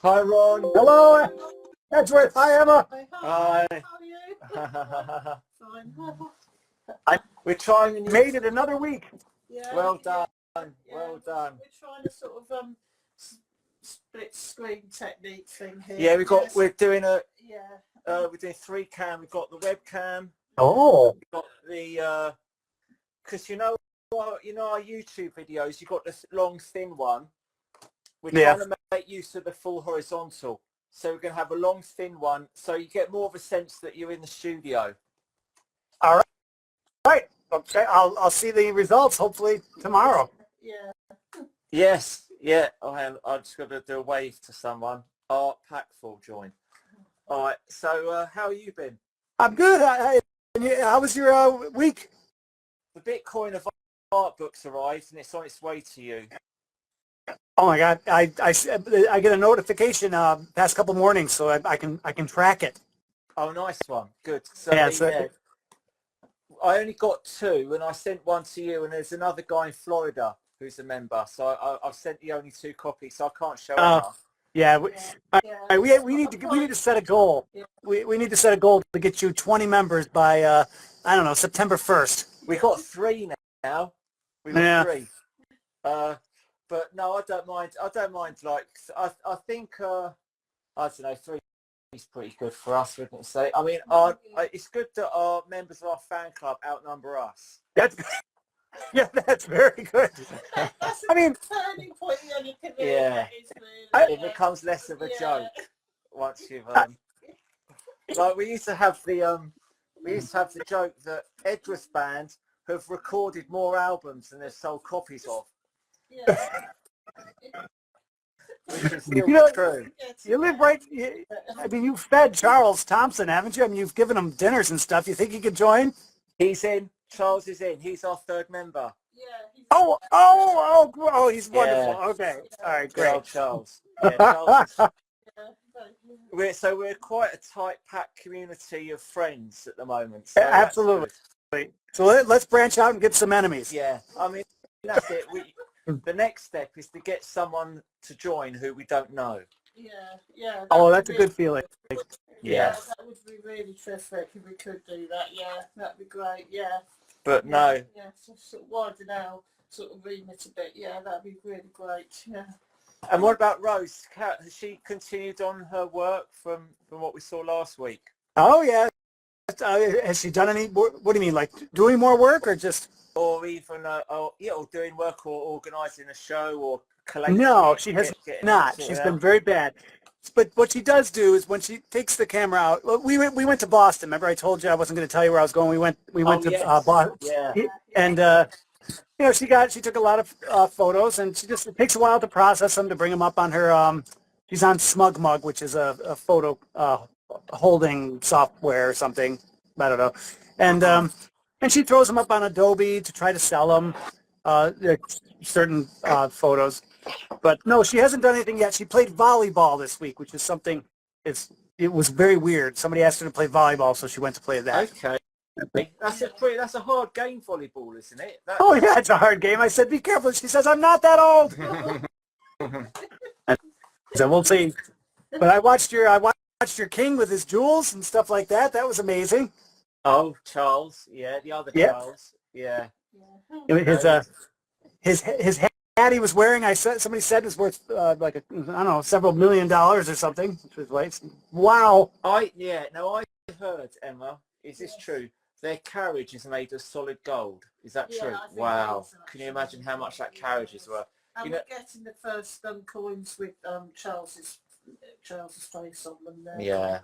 Hi, Ron. Hello, Edgeworth. Hi, Emma. Hi. How are you? Fine. We're trying and Made it another week. Yeah. Well done. Yeah. Well done. We're trying to sort of split screen technique thing here. Yeah, Yes. we're doing Yeah. we're doing 3 cam. We've got the webcam. Oh. We've got the because you know our YouTube videos. You've got this long thin one. We're trying to make use of the full horizontal. So we're going to have a long thin one, so you get more of a sense that you're in the studio. All right. Right. Okay. I'll see the results hopefully tomorrow. Yeah. Yes. Yeah. I'm just going to do a wave to someone. Art Packful join. All right. So how have you been? I'm good. How was your week? The Bitcoin of art books arrived, and it's on its way to you. Oh my God! I get a notification past couple mornings, so I can track it. Oh, nice one. Good. So, Yeah. I only got 2, and I sent one to you, and there's another guy in Florida who's a member. So I've sent you only 2 copies, so I can't show Emma. Yeah. Yeah. We need to set a goal. Yeah. We need to set a goal to get you 20 members by I don't know, September 1st. We got 3 now. We got 3. But no, I don't mind. Like I think I don't know, 3 is pretty good for us, wouldn't you say? I mean, it's good that our members of our fan club outnumber us. That's very good. I mean, turning point in your career. Yeah. Really, It becomes less of a joke once you've like we used to have the joke that Edgeworth band have recorded more albums than they've sold copies of. Yeah. Which is still true. You live right. I mean, you've fed Charles Thompson, haven't you? I mean, you've given him dinners and stuff. You think he could join? He's in. Charles is in. He's our 3rd member. Yeah. Oh, he's wonderful. Yeah. Okay. All right, Good great. old Charles. Yeah, Charles is, we're quite a tight packed community of friends at the moment. So Absolutely. So let's branch out and get some enemies. Yeah, I mean, that's it. The next step is to get someone to join who we don't know. Yeah. Oh, that's a good feeling. Yeah. That would be really terrific if we could do that. Yeah, that'd be great. Yeah. But no. Yeah, so sort of widen out, sort of remit a bit. Yeah, that'd be really great. Yeah. And what about Rose? Has she continued on her work from what we saw last week? Oh yeah. Has she done any? What do you mean, like doing more work or just? Or even or doing work or organising a show or collecting? No, she has not. She's been very bad. But what she does do is when she takes the camera out, we went to Boston. Remember, I told you I wasn't going to tell you where I was going. We went to Boston. Yeah. And she took a lot of photos, and it takes a while to process them to bring them up on her. She's on SmugMug, which is a photo holding software or something. I don't know. And she throws them up on Adobe to try to sell them, certain photos. But no, she hasn't done anything yet. She played volleyball this week, which is something. It was very weird. Somebody asked her to play volleyball, so she went to play that. Okay. That's a hard game, volleyball, isn't it? Oh yeah, it's a hard game. I said, be careful. She says, I'm not that old. So we'll see. But I watched your king with his jewels and stuff like that. That was amazing. Oh, Charles. Yeah, the other Charles. Yeah. His hat he was wearing, somebody said was worth like several $1 million or something. Which was like, wow. I heard, Emma. Is this true? Their carriage is made of solid gold. Is that true? Wow. Can you imagine how much that carriage is worth? And we're getting the first coins with Charles's face on them there. Yeah.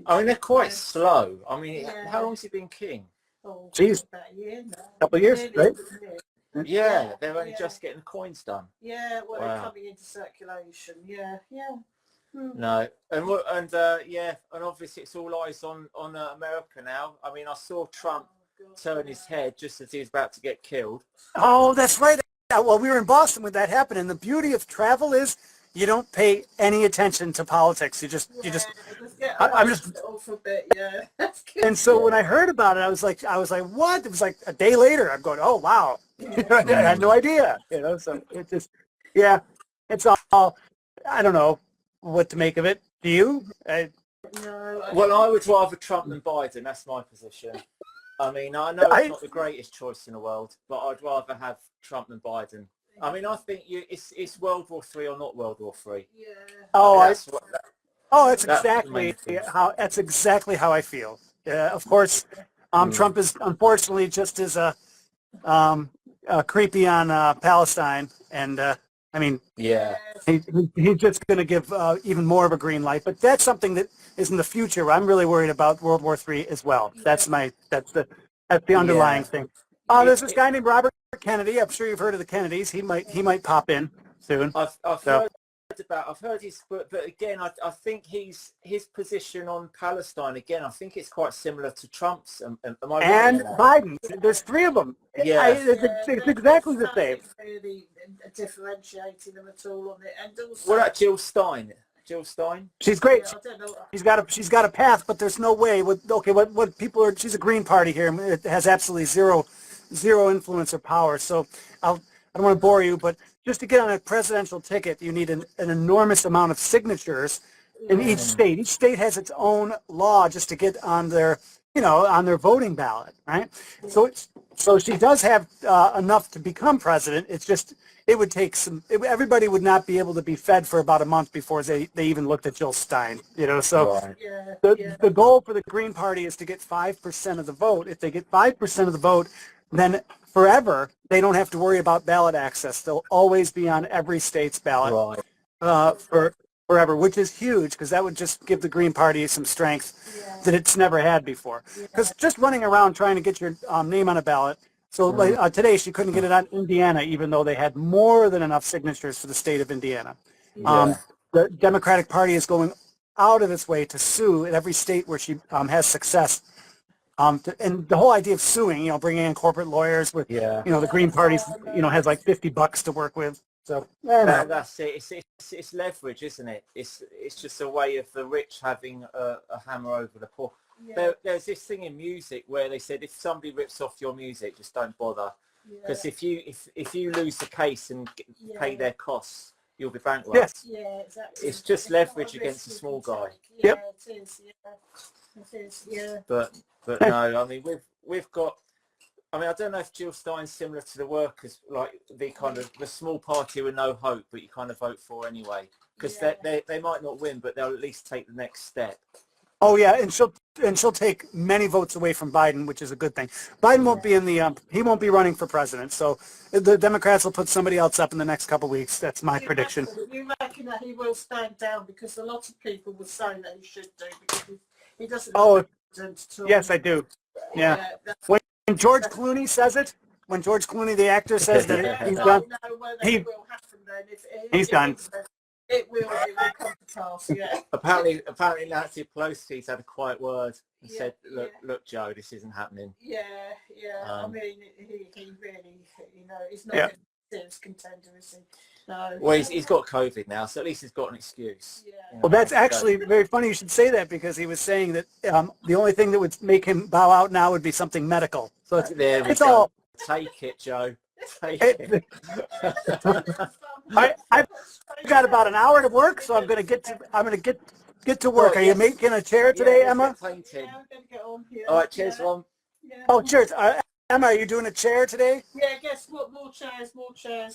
I mean, they're quite slow. I mean, how long has he been king? Oh, jeez. About a year now. Couple of years, right? Yeah, they're only just getting the coins done. Yeah, they're coming into circulation. Yeah. No, and obviously it's all eyes on America now. I mean, I saw Trump turn his head just as he was about to get killed. Oh, that's right. Well, we were in Boston when that happened, and the beauty of travel is you don't pay any attention to politics. I'm just off a bit. Yeah. And so when I heard about it, I was like, what? It was like a day later. I'm going, oh wow, I had no idea. So it just, it's all. I don't know. what to make of it. Do you? No. Well, I would rather Trump than Biden. That's my position. I mean, I know it's not the greatest choice in the world, but I'd rather have Trump than Biden. I mean, I think it's World War III or not World War III. Yeah. Oh, That's exactly how I feel. Of course, Trump is unfortunately just as creepy on Palestine, and I mean, yeah. he's just going to give even more of a green light. But that's something that is in the future. I'm really worried about World War III as well. That's the underlying thing. There's this guy named Robert Kennedy. I'm sure you've heard of the Kennedys. He might pop in soon. I've heard his, but again, I think his position on Palestine, again, I think it's quite similar to Trump's. Am I and Biden. There's three of them. Yeah. It's exactly the same. Really differentiating them at all on it, and also. What about Jill Stein? Jill Stein? She's great. Yeah, I don't know. She's got a path, but there's no way. What people are? She's a Green Party here. It has absolutely zero influence or power. So I don't want to bore you, but just to get on a presidential ticket, you need an enormous amount of signatures in each state. Each state has its own law just to get on their voting ballot, right? So she does have enough to become president. It's just it would take everybody would not be able to be fed for about a month before they even looked at Jill Stein. So the goal for the Green Party is to get 5% of the vote. If they get 5% of the vote, then forever they don't have to worry about ballot access. They'll always be on every state's ballot for forever, which is huge because that would just give the Green Party some strength that it's never had before. Because just running around trying to get your name on a ballot. So today she couldn't get it on Indiana, even though they had more than enough signatures for the state of Indiana. The Democratic Party is going out of its way to sue at every state where she has success. And the whole idea of suing, bringing in corporate lawyers with, the Green Party, has like $50 to work with. So that's it. It's leverage, isn't it? It's just a way of the rich having a hammer over the poor. There's this thing in music where they said if somebody rips off your music, just don't bother, because if you lose the case and pay their costs, you'll be bankrupt. Yes. Yeah, exactly. It's just leverage against a small guy. Yeah, it is. Yeah, it is. Yeah. But no, I mean we've got. I mean, I don't know if Jill Stein's similar to the workers, like the kind of the small party with no hope, but you kind of vote for anyway, because they might not win, but they'll at least take the next step. Oh yeah, and she'll take many votes away from Biden, which is a good thing. Biden won't be he won't be running for president, so the Democrats will put somebody else up in the next couple of weeks. That's my prediction. You reckon that he will stand down, because a lot of people were saying that he should do, because he doesn't. Oh, yes, I do. Yeah. When George Clooney says it, when George Clooney, the actor, says that he's done, he's done. It will come to pass, yeah. Apparently Nancy Pelosi's had a quiet word and said, look, Joe, this isn't happening. Yeah. I mean, he really, he's not a serious contender, is he? No. Well, he's got COVID now, so at least he's got an excuse. Yeah. Well, that's actually very funny you should say that, because he was saying that the only thing that would make him bow out now would be something medical. So it's all. Take it, Joe. Take it. I've got about an hour to work, so I'm going to get to work. Are you making a chair today, Emma? Yeah, I'm going to get on here. All right, cheers, Ron. Yeah. Oh, cheers. Emma, are you doing a chair today? Yeah, guess what? More chairs.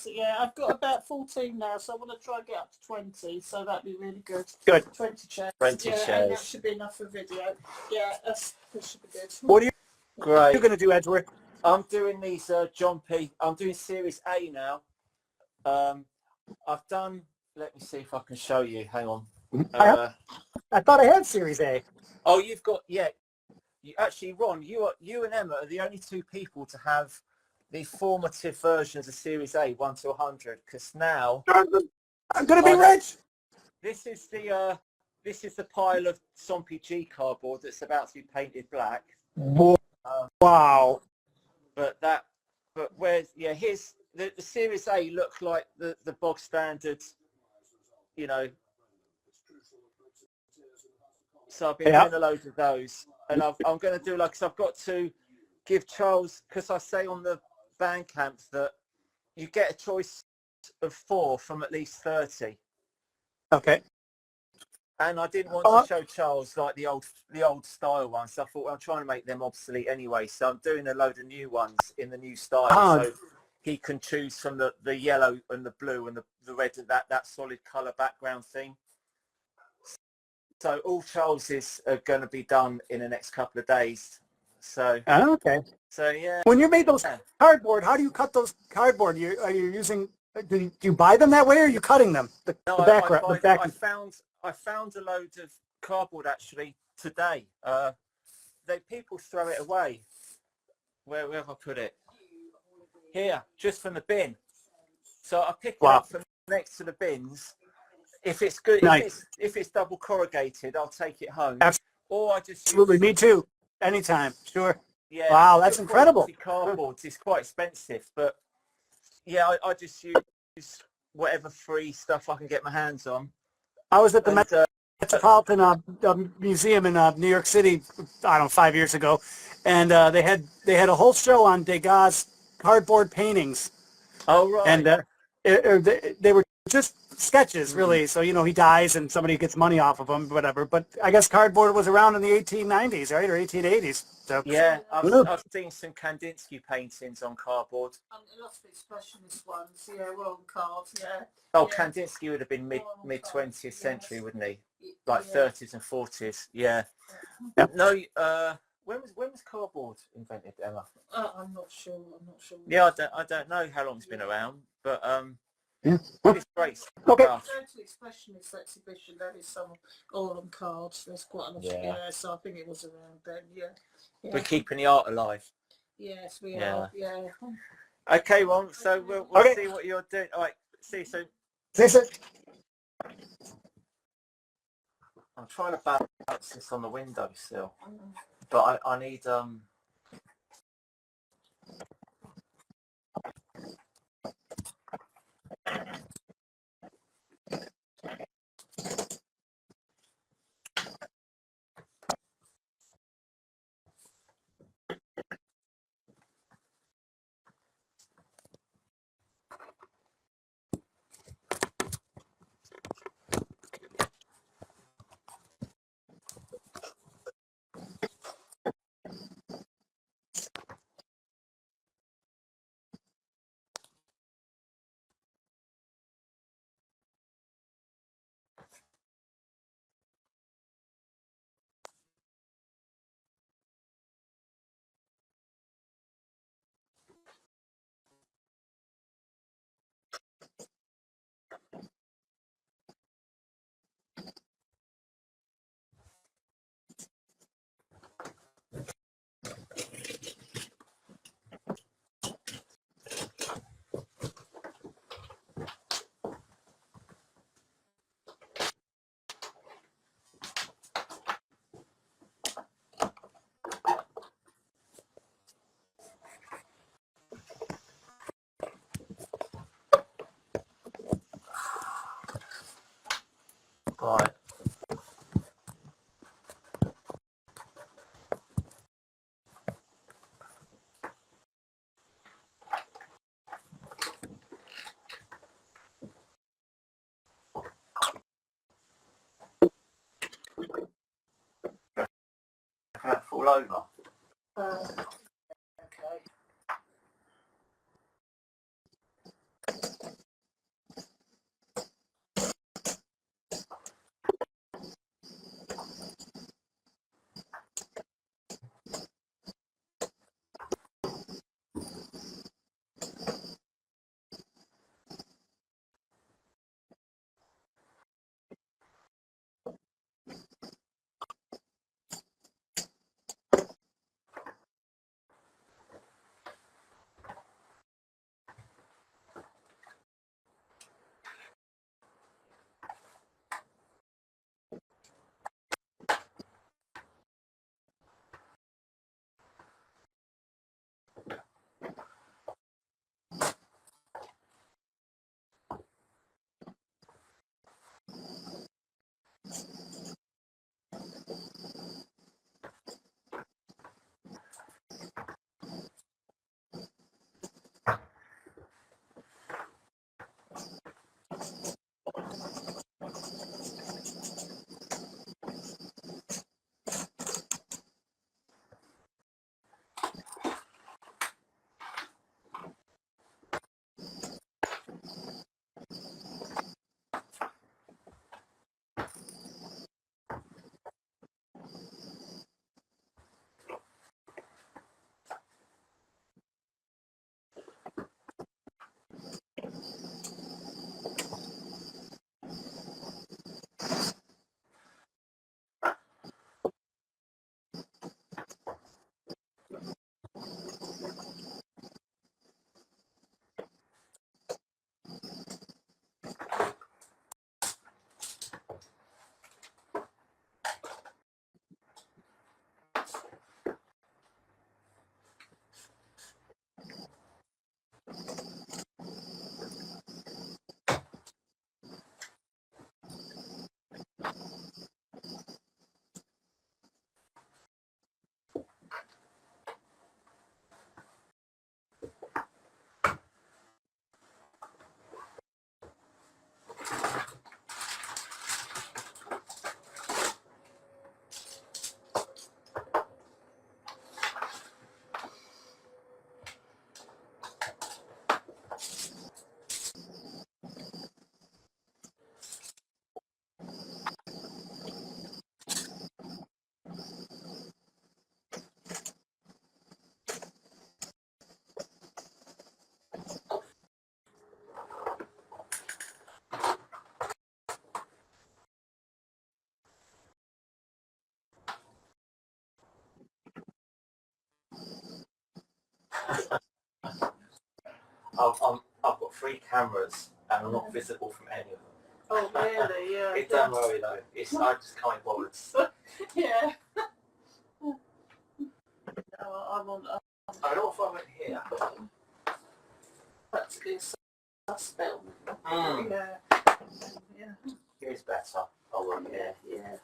Yeah, I've got about 14 now, so I want to try and get up to 20, so that'd be really good. Good. 20 chairs. 20 chairs. And that should be enough for video. Yeah, that should be good. What are you Great. going to do, Edgeworth? I'm doing these John P. I'm doing Series A now. I've done. Let me see if I can show you. Hang on. I thought I had Series A. Oh, you've got You actually, Ron, you and Emma are the only two people to have the formative versions of Series A 1 to 100. Because now I'm going to be rich. This is the pile of Sompy G cardboard that's about to be painted black. Wow. Here's the Series A look like the bog standard, So I've been doing a load of those, and I'm going to do because I've got to give Charles, because I say on the Bandcamp that you get a choice of 4 from at least 30. Okay. And I didn't want to show Charles like the old style ones. So I thought, well, I'm trying to make them obsolete anyway. So I'm doing a load of new ones in the new style. So he can choose from the yellow and the blue and the red and that solid colour background thing. So all Charles's are going to be done in the next couple of days. So okay. So yeah. When you made those cardboard, how do you cut those cardboard? Are you using? Do you buy them that way, or are you cutting them? I found a load of cardboard actually today. People throw it away. Where have I put it? Here, just from the bin. So I pick it up from next to the bins. If it's good, nice. if it's double corrugated, I'll take it home. Or I just absolutely me too. Anytime, sure. Yeah. Wow, that's incredible. Cardboard is quite expensive, but yeah, I just use whatever free stuff I can get my hands on. I was at the Metropolitan Museum in New York City, I don't know, 5 years ago, and they had a whole show on Degas' cardboard paintings. Oh right. And they were just sketches, really. So he dies and somebody gets money off of him, whatever. But I guess cardboard was around in the 1890s, right, or 1880s. So yeah, I've seen some Kandinsky paintings on cardboard. Lots of expressionist ones, yeah, were on cards, yeah. Oh, yeah. Kandinsky would have been mid 20th century, wouldn't he? Like 30s and 40s, yeah. No, when was cardboard invented, Emma? I'm not sure. Yeah, I don't know how long it's been around, but yeah. It's great. Okay. Go to the expressionist exhibition. There is some all on cards. There's quite a lot. Yeah. So I think it was around then. Yeah. We're keeping the art alive. Yes, we are. Yeah. Okay, well, so we'll see what you're doing. All right, see you soon. See you soon. I'm trying to balance this on the window sill, but I need right. Can that fall over? Okay. I've got 3 cameras and I'm not visible from any of them. Oh really? Yeah. It don't worry though. I just can't bother. Yeah. I'm on. I know if I went here. Practically a spell. Mm. Yeah. Yeah. Here's better. I'll work here. Yeah.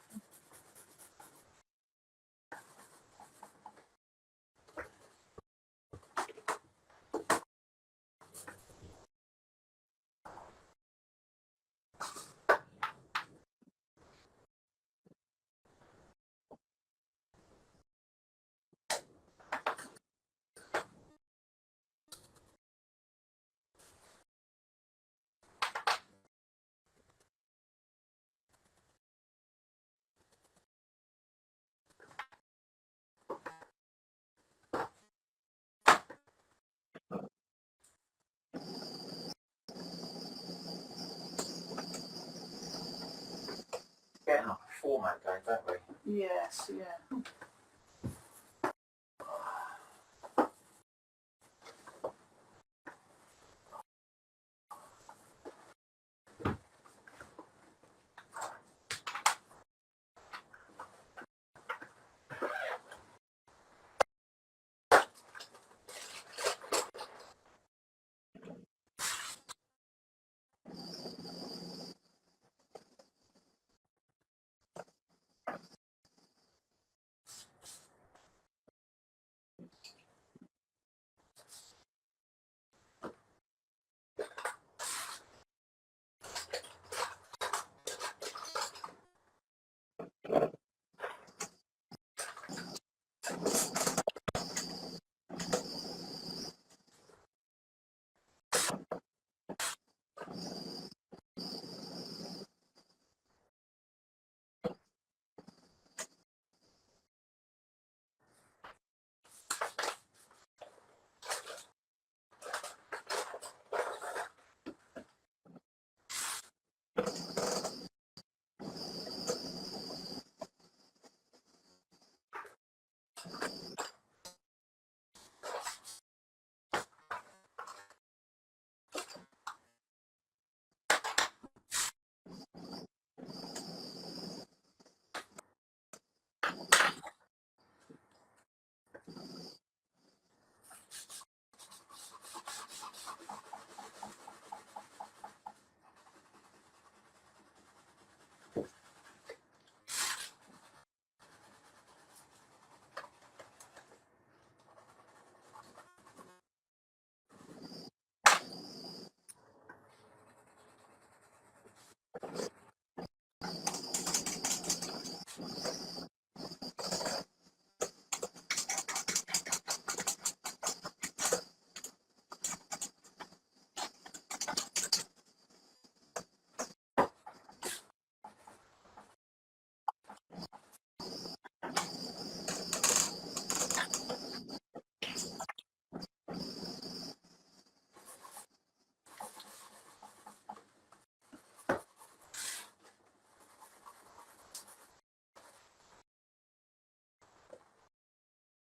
Getting a format going, don't we? Yes. Yeah.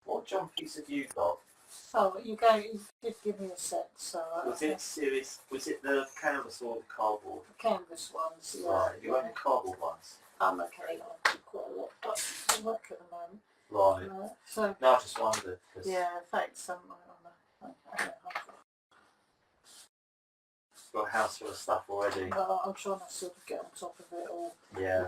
What jumpies have you got? Oh, you did give me a set, so Was it the canvas or the cardboard? canvas ones. Yeah. Right, you only cardboard ones? I'm okay. I do quite a lot, but I work at the moment. Right. So No, I just wondered. yeah, thanks. Got a house full of stuff already. Well, I'm trying to sort of get on top of it all. Yeah.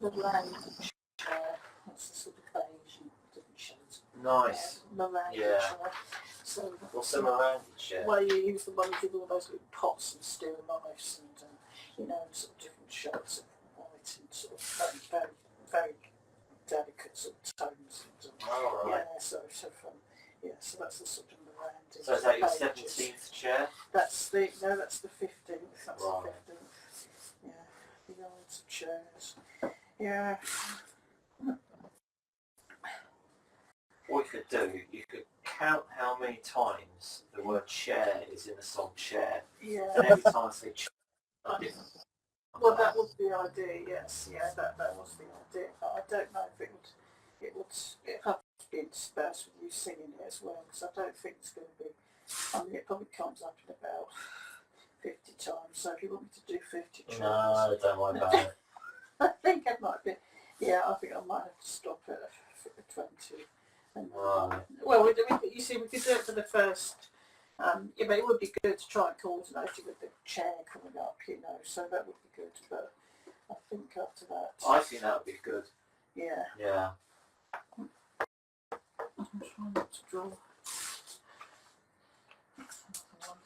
The language, that's the sort of Asian different shades. Nice. The language, Yeah. So what's the Miranda chair? well, you use the ones with all those little pots and steel knives, and you know, and sort of different shades of white and sort of very, very, very delicate sort of tones. Oh, right. Yeah, so yeah, so that's the sort of meringue. So is that your 17th chair? That's the 15th. That's right. the 15th. Yeah, the old chairs. Yeah. What you could do, you could count how many times the word chair is in the song chair. Yeah. And every time I say chair, Well, that was the idea. Yes. Yeah, that was the idea. But I don't know if it have to be interspersed with you singing it as well, because I don't think it's going to be. I mean, it probably comes up in about 50 times. So if you want me to do 50 times, no, don't worry about it. I think it might be. Yeah, I think I might have to stop at 20. And, Right. well, you see, we could do it for the first. Yeah, but it would be good to try and coordinate it with the chair coming up, you know. So that would be good. But I think after that, I think that would be good. yeah. Yeah. I'm trying not to draw. That's another one.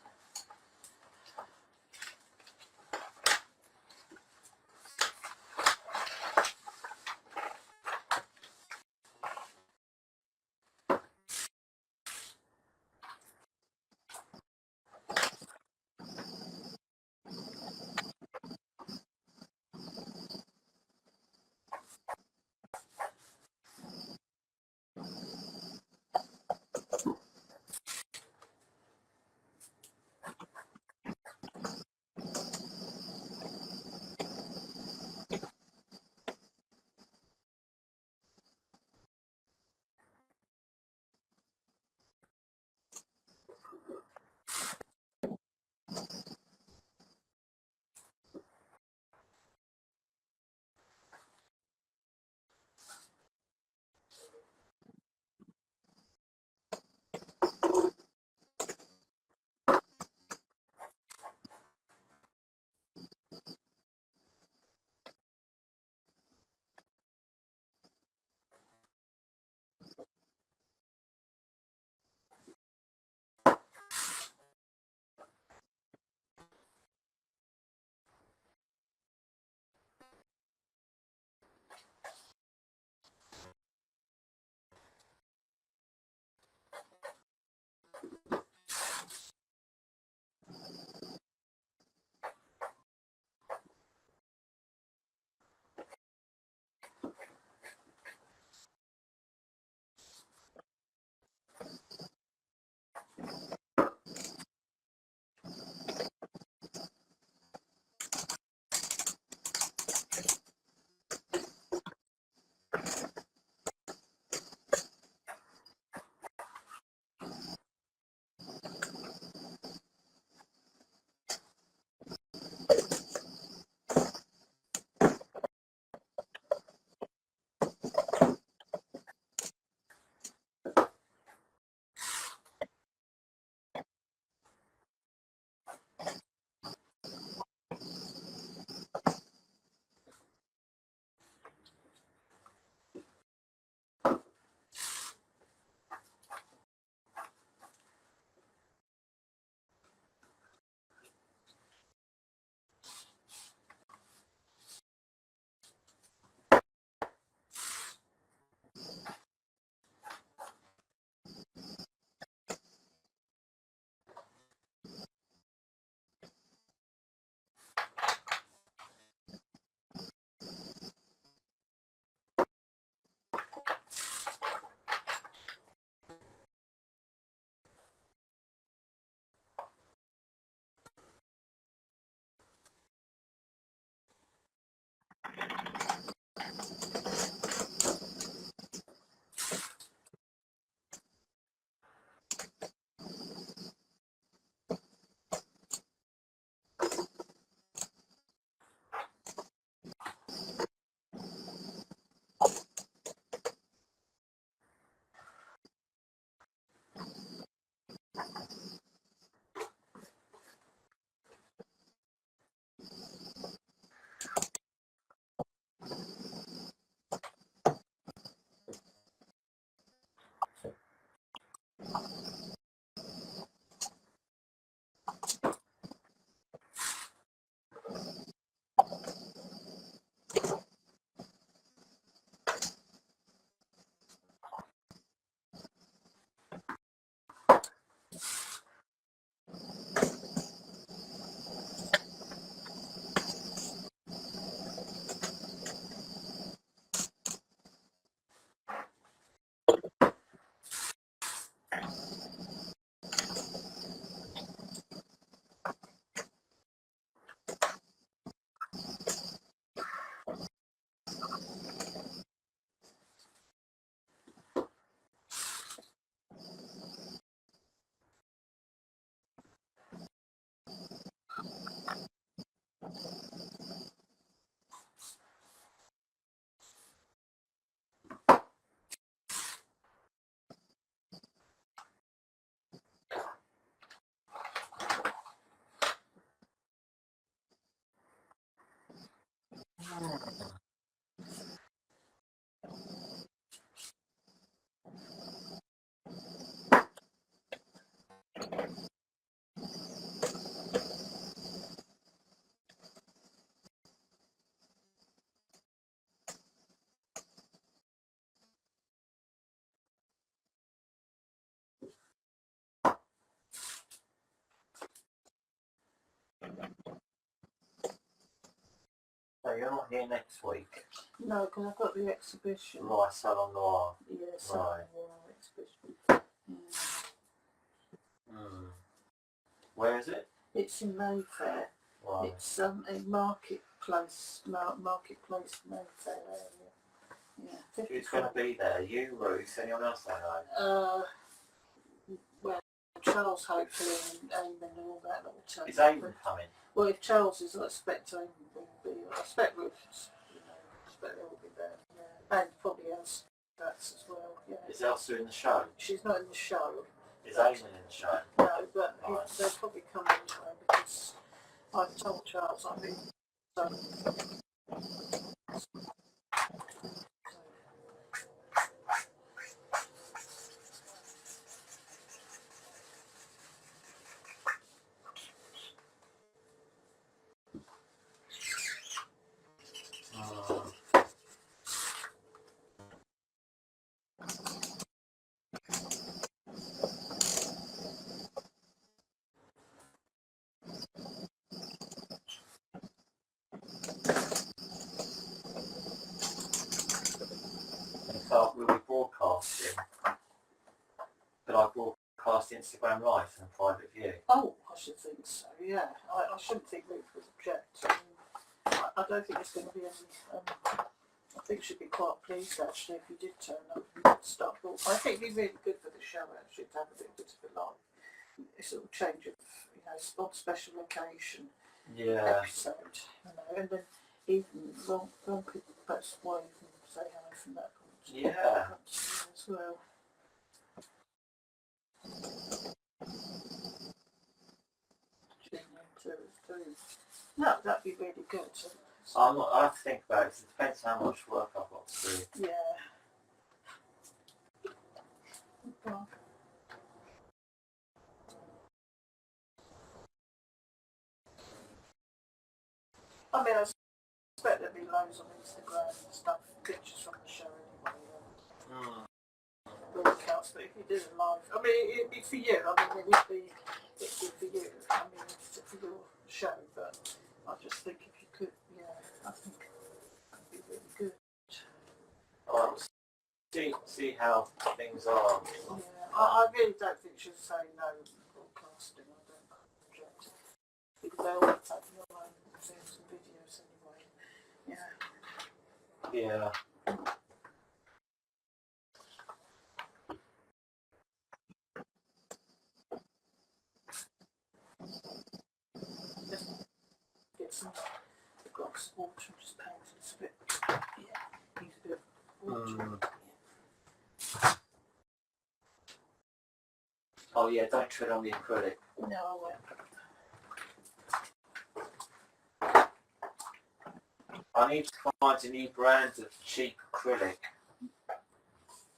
you're not here next week. No, because I've got the exhibition. Right, Salon Noir. Yeah, Right. Salon Noir exhibition. Hmm. Where is it? It's in Mayfair. Right. It's a marketplace, Mayfair area. Yeah. Who's going to be there? You, Ruth, anyone else there? Well, Charles hopefully and Eamon and all that will turn. Is Eamon coming? Well, if Charles is, I expect Eamon will be. I expect Ruth, I expect they will be there. Yeah. And probably else that's as well. Yeah. Is Elsa in the show? She's not in the show. Is Eamon in the show? No, but Right. they'll probably come anyway because I've told Charles I think so. So we'll be broadcasting, but I broadcast Instagram Live and private view. Oh, I should think so. Yeah, I shouldn't think Ruth would object. I don't think it's going to be any. I think she'd be quite pleased actually if you did turn up and start. I think it'd be really good for the show actually to have a little bit of a live, a sort of change of on special occasion episode, and then even Ron could perhaps wave and say hello from that point. Yeah. As well. No, that'd be really good. I have to think about it. It depends how much work I've got to do. Yeah. Well, I mean, I expect there'll be loads on Instagram and stuff, pictures from the show anyway. Broadcast, but if you did it live, I mean, it'd be for you. I mean, it'd be for you. I mean, it's for your show, but I just think if you could, I think it'd be really good. I'll see how things are. Yeah, I really don't think she'll say no broadcasting. I don't object because they all take your own films and videos anyway. Yeah. Yeah. Get some glass of water and just paint it a bit. Yeah, use a bit of water. Oh yeah, don't tread on the acrylic. No, I won't. I need to find a new brand of cheap acrylic.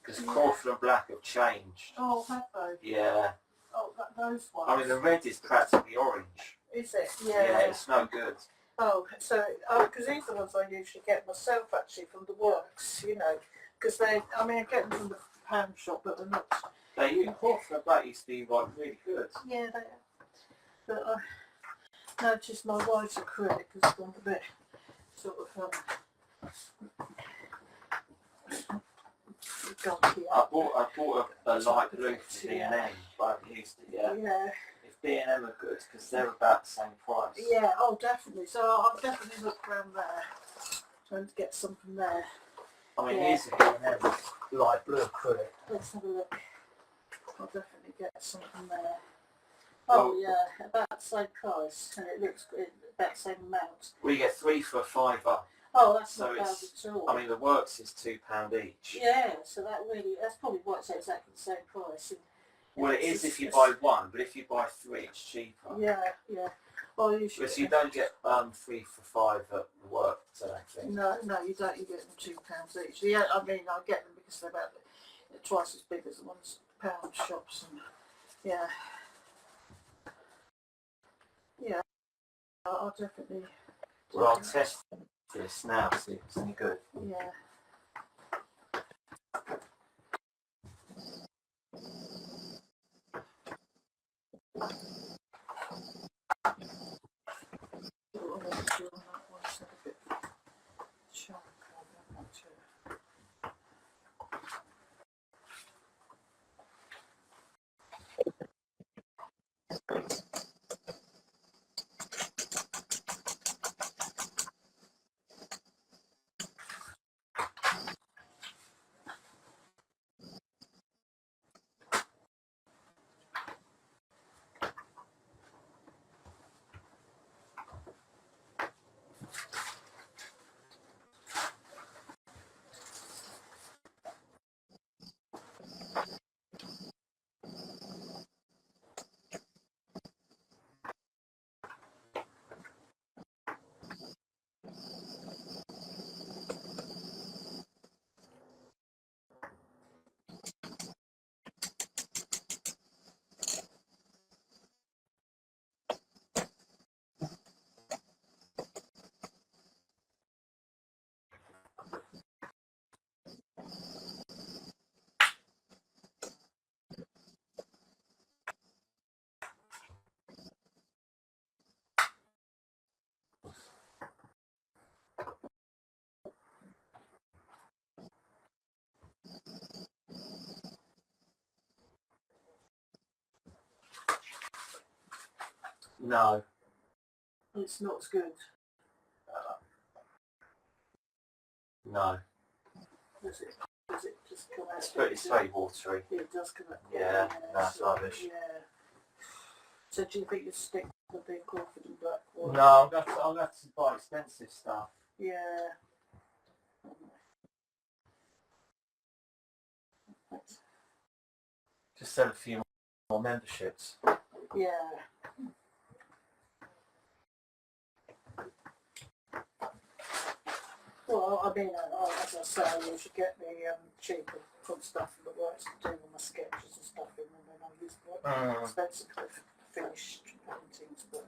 Because Crawford and Black have changed. Oh, have they? Yeah. Oh, those ones. I mean, the red is practically orange. Is it? Yeah, it's no good. Oh, so, because these are the ones I usually get myself actually from the works, because they, I mean, I get them from the pound shop, but they're not. Crawford and Black used to be like really good. Yeah, they are. But I noticed my wife's acrylic has gone a bit sort of gunky. I bought a light blue for B&M, but I haven't used it yet. Yeah. If B&M are good, because they're about the same price. Yeah, oh definitely. So I'll definitely look around there, trying to get some from there. I mean, here's a B&M light blue acrylic. Let's have a look. I'll definitely get some from there. Oh yeah, about the same price, and it looks good, about the same amount. We get 3 for £5. Oh, that's So not bad it's, at all. I mean, the works is £2 each. Yeah, so that's probably why it's exactly the same price. Well, it is if you buy one, but if you buy 3, it's cheaper. Yeah, yeah. Well, usually. Because you don't get 3 for £5 at the work, I think. No, you don't. You get them £2 each. Yeah, I mean, I get them because they're about twice as big as the ones at pound shops, and yeah. Yeah, I'll definitely. Well, I'll test this now, see if it's any good. Yeah. No. It's not as good. No. Does it? Does it just come out? It's very watery. It does come out. Yeah, that's rubbish. Yeah. So do you think you stick with the Crawford and Blackwood? No, I'll have to buy expensive stuff. Yeah. Just sell a few more memberships. Yeah. Well, I mean, as I say, you should get me cheaper from stuff that works doing all my sketches and stuff in, and then I use the expensive finished paintings, but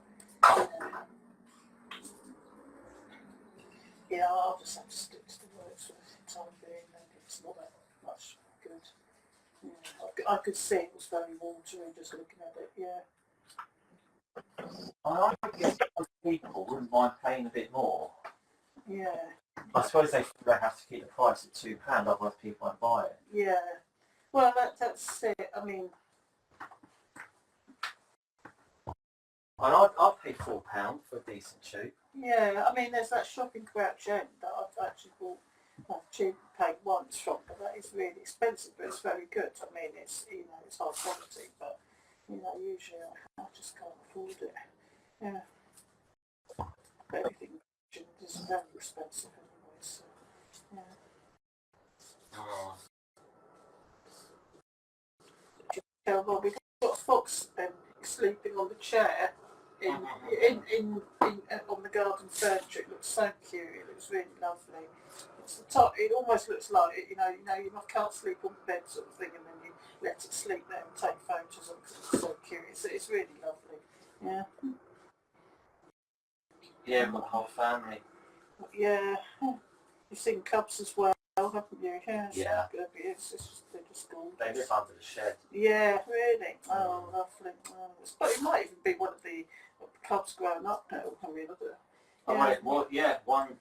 yeah, I'll just have to stick to the works for the time being, and it's not that much good. Yeah, I could see it was very watery just looking at it, yeah. I guess people wouldn't mind paying a bit more. Yeah. I suppose they have to keep the price at £2, otherwise people won't buy it. Yeah. Well, that's it. I mean, And I'd pay £4 for a decent tube. yeah, I mean, there's that shop in Crouch End that I've actually bought. I've cheap paid once from, but that is really expensive, but it's very good. I mean, it's, you know, it's high quality, but, you know, usually I just can't afford it. Yeah. But everything is very expensive anyway, so, yeah. Oh. Yeah, well, we've got a fox sleeping on the chair in on the garden furniture. It looks so cute. It looks really lovely. It's the top. It almost looks like you can't sleep on the bed sort of thing, and then you let it sleep there and take photos of it because it's so cute. It's really lovely. Yeah. Yeah, we've got the whole family. Yeah. You've seen cubs as well, haven't you? Yeah. Yeah. They're just gorgeous. They live under the shed. Yeah, really. Oh, lovely. But it might even be one of the cubs growing up now. I mean, one.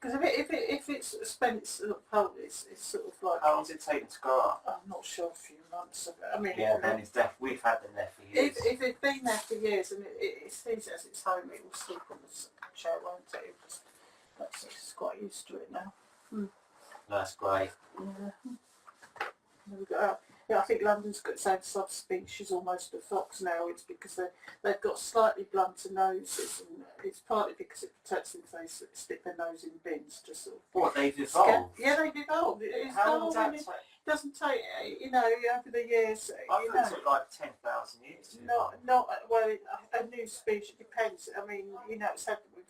Because if it's spent its sort of like. How long does it take them to grow up? I'm not sure, a few months. I mean, yeah, then it's we've had them there for years. If it's been there for years and it sees it as its home, it will sleep on the chair, won't it? It's quite used to it now. That's great. Yeah. There we go. Yeah, I think London's got its own subspecies almost of fox now. It's because they've got slightly blunter noses, and it's partly because it protects them if they stick their nose in bins. Just sort of. What, they've evolved? Yeah, they've evolved. How long does that take? It doesn't take, over the years. I thought it took like 10,000 years to evolve. Not well. A new species depends. I mean, we've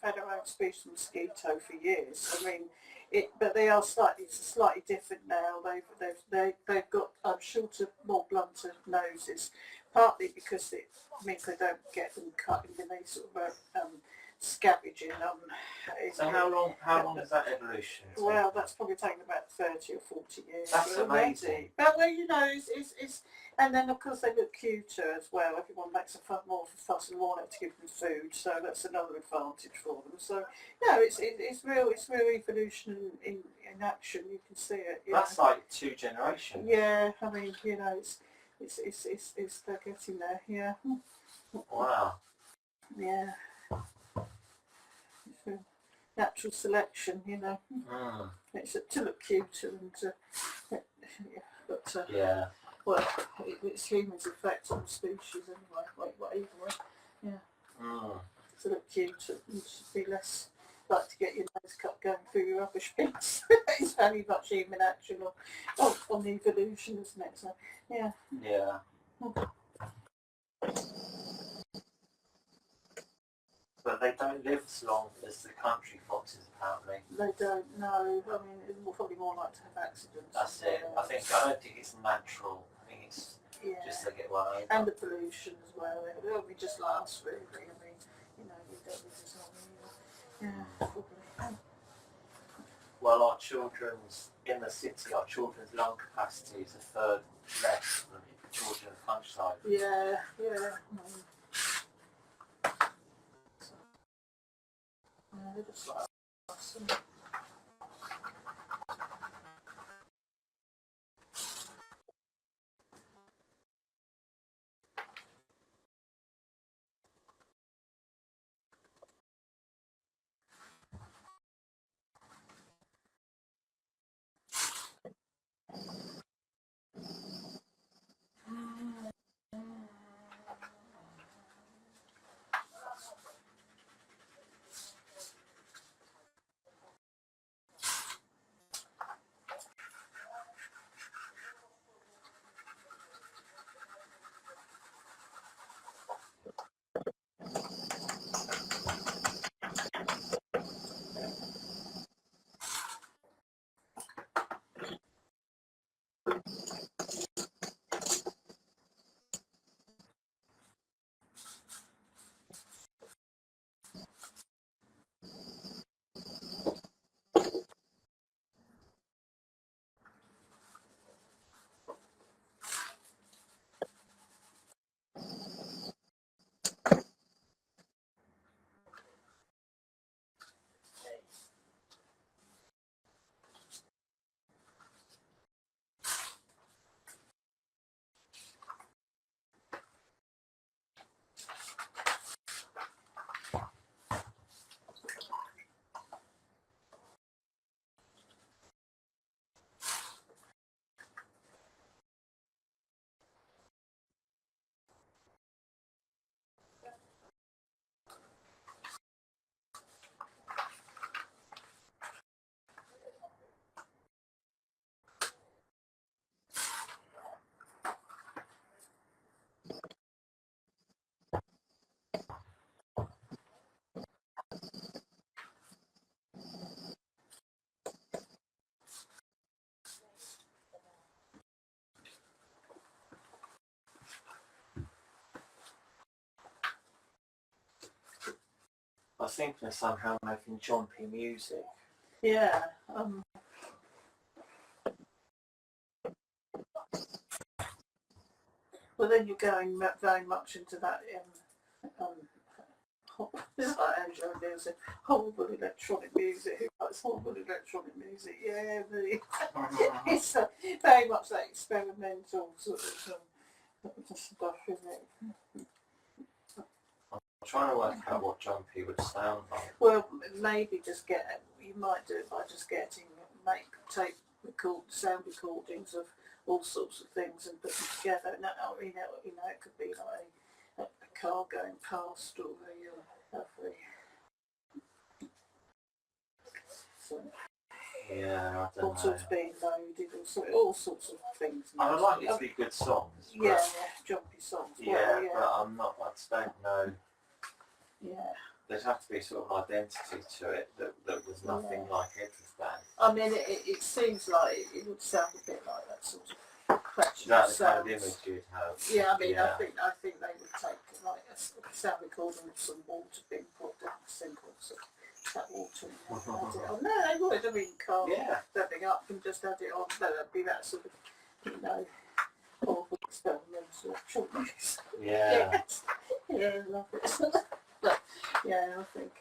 had our own species of mosquito for years. I mean. But they are slightly different now. They've got shorter, more blunter noses, partly because it means they don't get them cut and then they sort of scavenging. So how long does that evolution take? Well, that's probably taken about 30 or 40 years. That's amazing. But it's and then of course they look cuter as well. Everyone makes more of a fuss and more to give them food, so that's another advantage for them. So it's real evolution in action. You can see it. That's like 2 generations. Yeah, I mean, it's they're getting there. Yeah. Wow. Yeah. Natural selection, It's to look cuter and yeah. Well, it's humans' effect on the species anyway. Either way, yeah. To look cuter and be less like to get your nose cut going through your rubbish bins. It's very much human action on the evolution, isn't it? So, yeah. Yeah. But they don't live as long as the country foxes, apparently. They don't know. I mean, it's probably more like to have accidents. That's it. I don't think it's natural. I think it's just they get one over. And the pollution as well. It'll be just like us, really. I mean, we don't live as long either. Yeah, probably. Well, our children's lung capacity is a third less than children of the countryside. Yeah. They're just like us. was thinking of somehow making jumpy music. Yeah. Well, then you're going very much into that it's like Angela music, horrible electronic music. Who likes horrible electronic music? Yeah, really. It's very much that experimental sort of stuff, isn't it? I'm trying to work out what jumpy would sound like. Well, maybe you might do it by just tape sound recordings of all sorts of things and put them together. And it could be like a car going past or yeah, I don't know. Bottles being loaded, all sorts of things. I would like it to be good songs. Yeah, jumpy songs. Yeah, well, yeah. But I just don't know. Yeah. There'd have to be sort of identity to it that was nothing like Edgeworth band. I mean, it seems like it would sound a bit like that sort of cratching That's the sounds. kind of image you'd have. Yeah, I mean, I think they would take like a sound recording of some water being poured down the sink or something. That water and add it on. No, they would. I mean, carve stepping up and just add it on. That'd be that sort of, awful experimental choice. Yeah. Yes. Yeah, I love it. But, yeah, I think.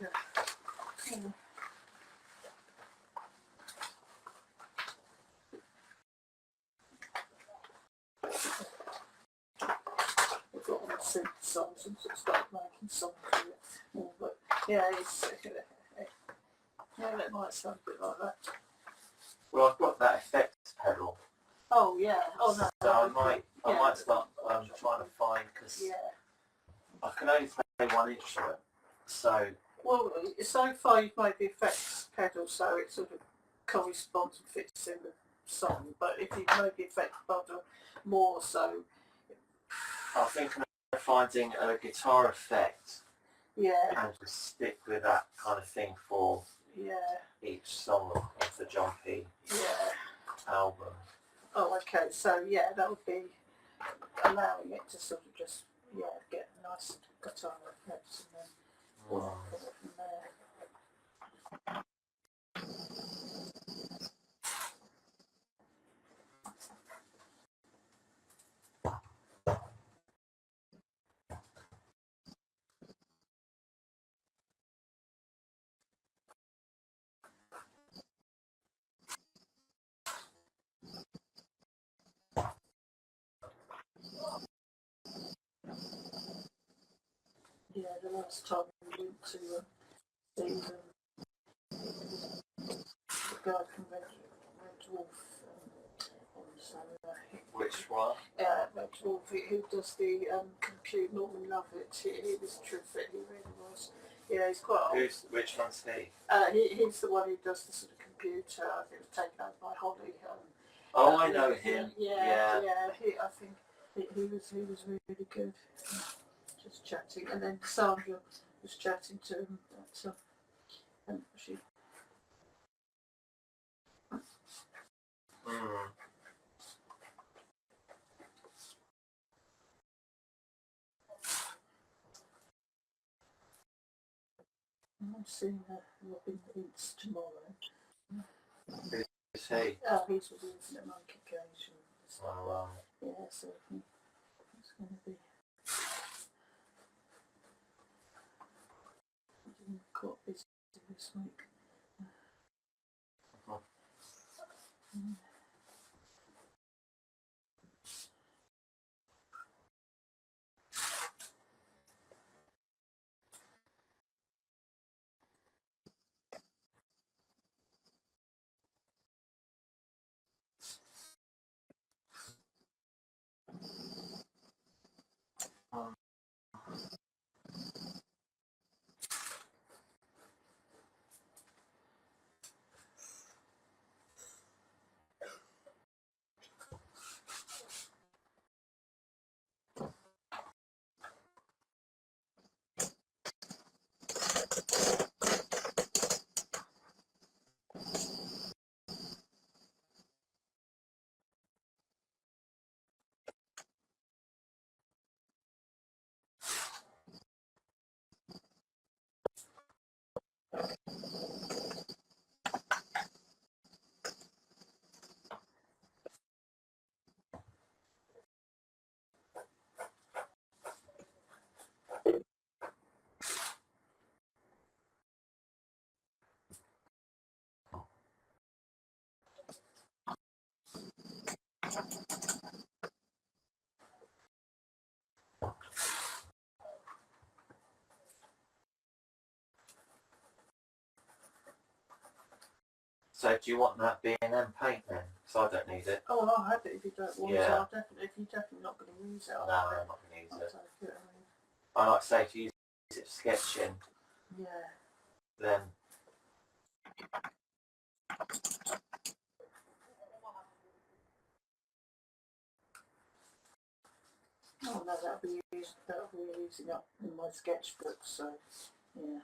We've got on the synthesizers and sort of started making songs with it. But yeah, that might sound a bit like that. Well, I've got that effects pedal. Oh yeah. Oh no. So I might start trying to find, because I can only play one instrument. So. Well, so far you've made the effects pedal, so it sort of corresponds and fits in the song. But if you made the effects pedal more, so. I'm thinking of finding a guitar effect. Yeah. And just stick with that kind of thing for each song of the Jumpy album. Oh, okay. So yeah, that would be allowing it to sort of just get a nice guitar effects and then work on it from there. Yeah, the last time we went to see the guy from Red Dwarf on Saturday. Which one? Red Dwarf, who does the computer, Norman Lovett. He was terrific, he really was. Yeah, he's quite old. Which one's he? He's the one who does the sort of computer. I think it was taken over by Holly. I know him. Yeah. I think he was really good. Just chatting, and then Sandra was chatting to him. And she. I'm seeing Robin Ince tomorrow. Who's he? He's with the Infinite Monkey Cage. Oh, wow. Yeah, so it's going to be. I'm quite busy this week. So do you want that B&M paint then? Because I don't need it. Oh, I'll have it if you don't want it. I'll definitely, if you're definitely not going to use it, No, I'm not going to use it. take it. I like to say to use it for sketching. Yeah. Then Oh no, that'll be using up in my sketchbook. So yeah.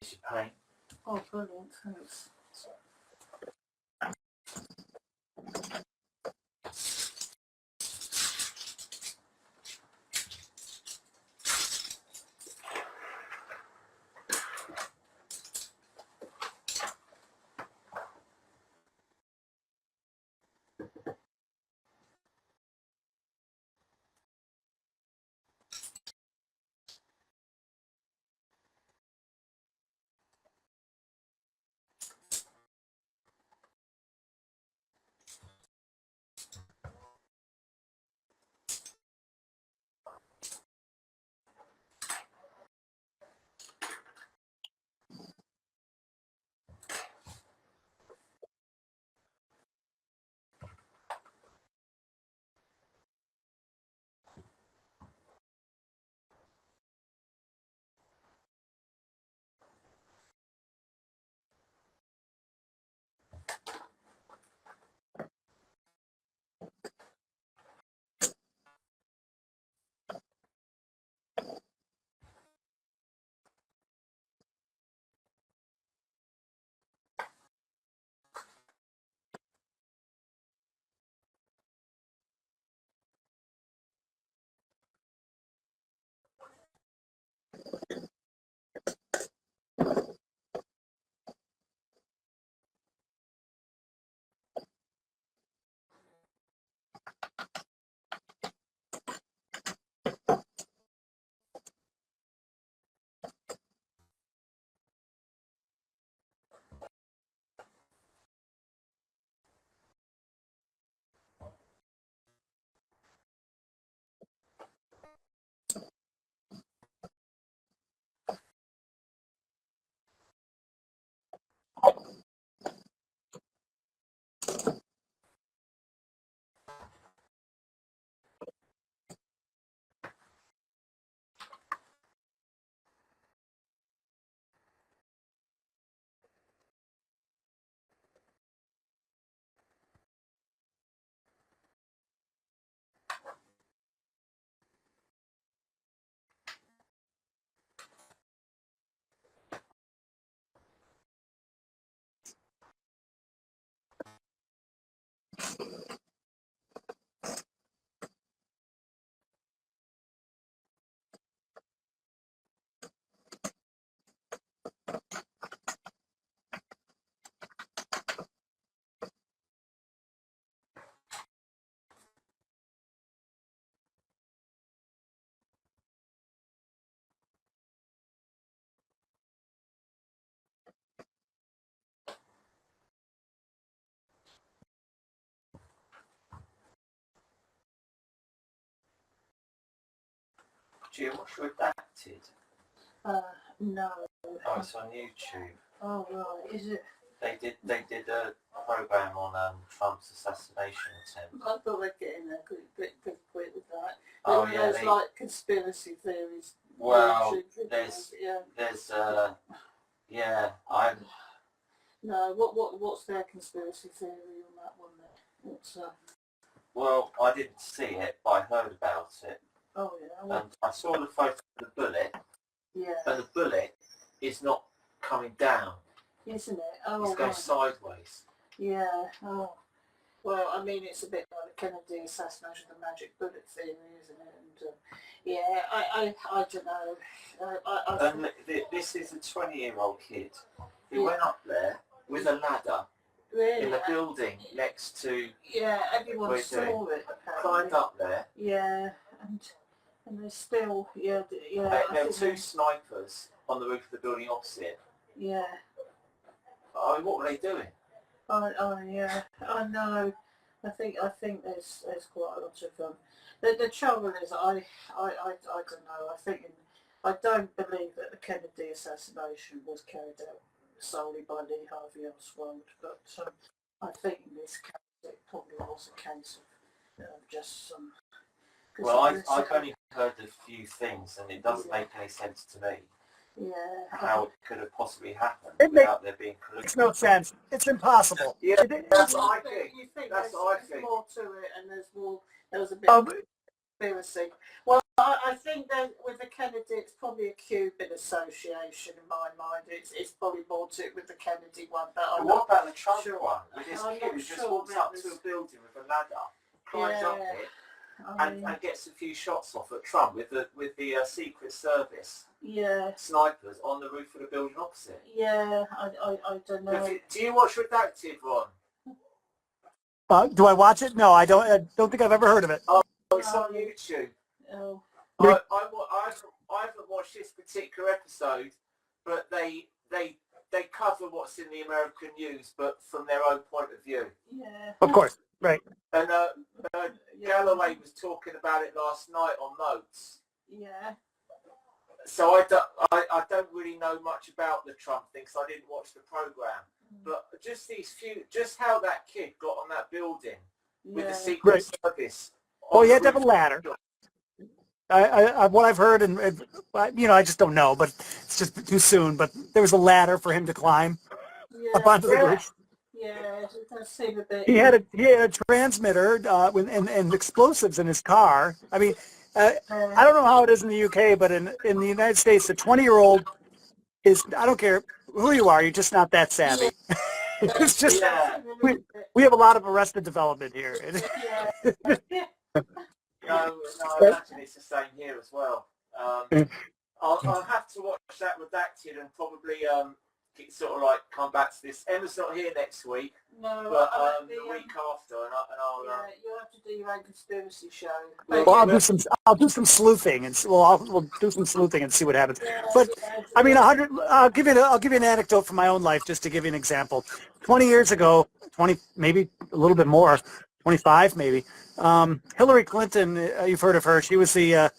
your paint. Oh, brilliant, thanks. Do you watch Redacted? No. Oh, it's on YouTube. Oh, right, is it? They did a program on Trump's assassination attempt. I thought they'd get in there bit quick with that. Oh, But yeah, there's like conspiracy theories. Well, YouTube there's yeah. yeah, I'm. No, what's their conspiracy theory on that one then? What's Well, I didn't see it, but I heard about it. Oh yeah. Well, And I saw the photo of the bullet, yeah. and the bullet is not coming down. Isn't it? Oh, It's going right. sideways. Yeah. Oh. Well, I mean, it's a bit like the Kennedy assassination, the magic bullet theory, isn't it? And yeah, I don't know. And this is a 20-year-old kid who went up there with a ladder really, in the building next to. Yeah, everyone We're saw doing. it. Apparently. Climbed up there. Yeah, and there's still yeah. There were two snipers on the roof of the building opposite. Yeah. I mean, what were they doing? Yeah, I know. I think there's quite a lot of The trouble is, I don't know. I don't believe that the Kennedy assassination was carried out solely by Lee Harvey Oswald, but I think in this case it probably was a case of just some. Well, I've only heard a few things, and it doesn't make any sense to me. Yeah. How it could have possibly happened It without there being collusion. makes no sense. It's impossible. Yeah, that's what I think. You think That's there's what I think. more to it, and there's more. There was a bit. conspiracy. Well, I think that with the Kennedy, it's probably a Cuban association in my mind. It's probably more to it with the Kennedy one. But what about the Trump sure. one? With this I'm kid not who just sure walks about up this. to a building with a ladder, climbs up Yeah. it, I and mean, gets a few shots off at Trump with the Secret Service yeah, snipers on the roof of the building opposite. yeah. I don't know. Do you watch Redacted, Ron? Do I watch it? No, I don't. I don't think I've ever heard of it. Oh, it's on YouTube. Oh. I haven't watched this particular episode, but they cover what's in the American news, but from their own point of view. Yeah. Of course, right. And Galloway was talking about it last night on Notes. Yeah. So I don't really know much about the Trump thing because I didn't watch the program. But just how that kid got on that building with the Secret Service. Oh, he had to have a ladder. What I've heard, and I just don't know, but it's just too soon. But there was a ladder for him to climb up onto the roof. Yeah, it does seem a bit. He had a transmitter and explosives in his car. I mean, I don't know how it is in the UK, but in the United States, a 20-year-old is, I don't care who you are, you're just not that savvy. It's just we have a lot of Arrested Development here. No, I imagine it's the same here as well. I'll have to watch that Redacted and probably sort of like come back to this. Emma's not here next week, no, but the week after, and I'll you'll have to do your own conspiracy show. Well, I'll do some sleuthing, and we'll do some sleuthing and see what happens. But I mean, I'll give you an anecdote from my own life just to give you an example. 20 years ago, 20 maybe a little bit more, 25 maybe. Hillary Clinton, you've heard of her. She was the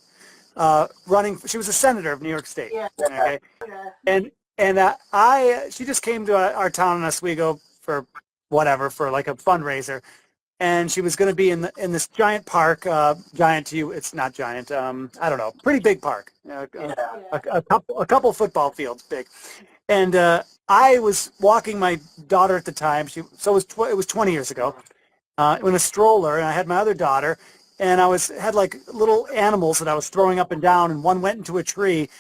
she was a senator of New York State. Yeah. Okay, and she just came to our town in Oswego for like a fundraiser. And she was going to be in this giant park, giant to you, it's not giant, I don't know, pretty big park, a couple football fields big. And I was walking my daughter at the time, it was 20 years ago, in a stroller, and I had my other daughter, and I had like little animals that I was throwing up and down, and one went into a tree,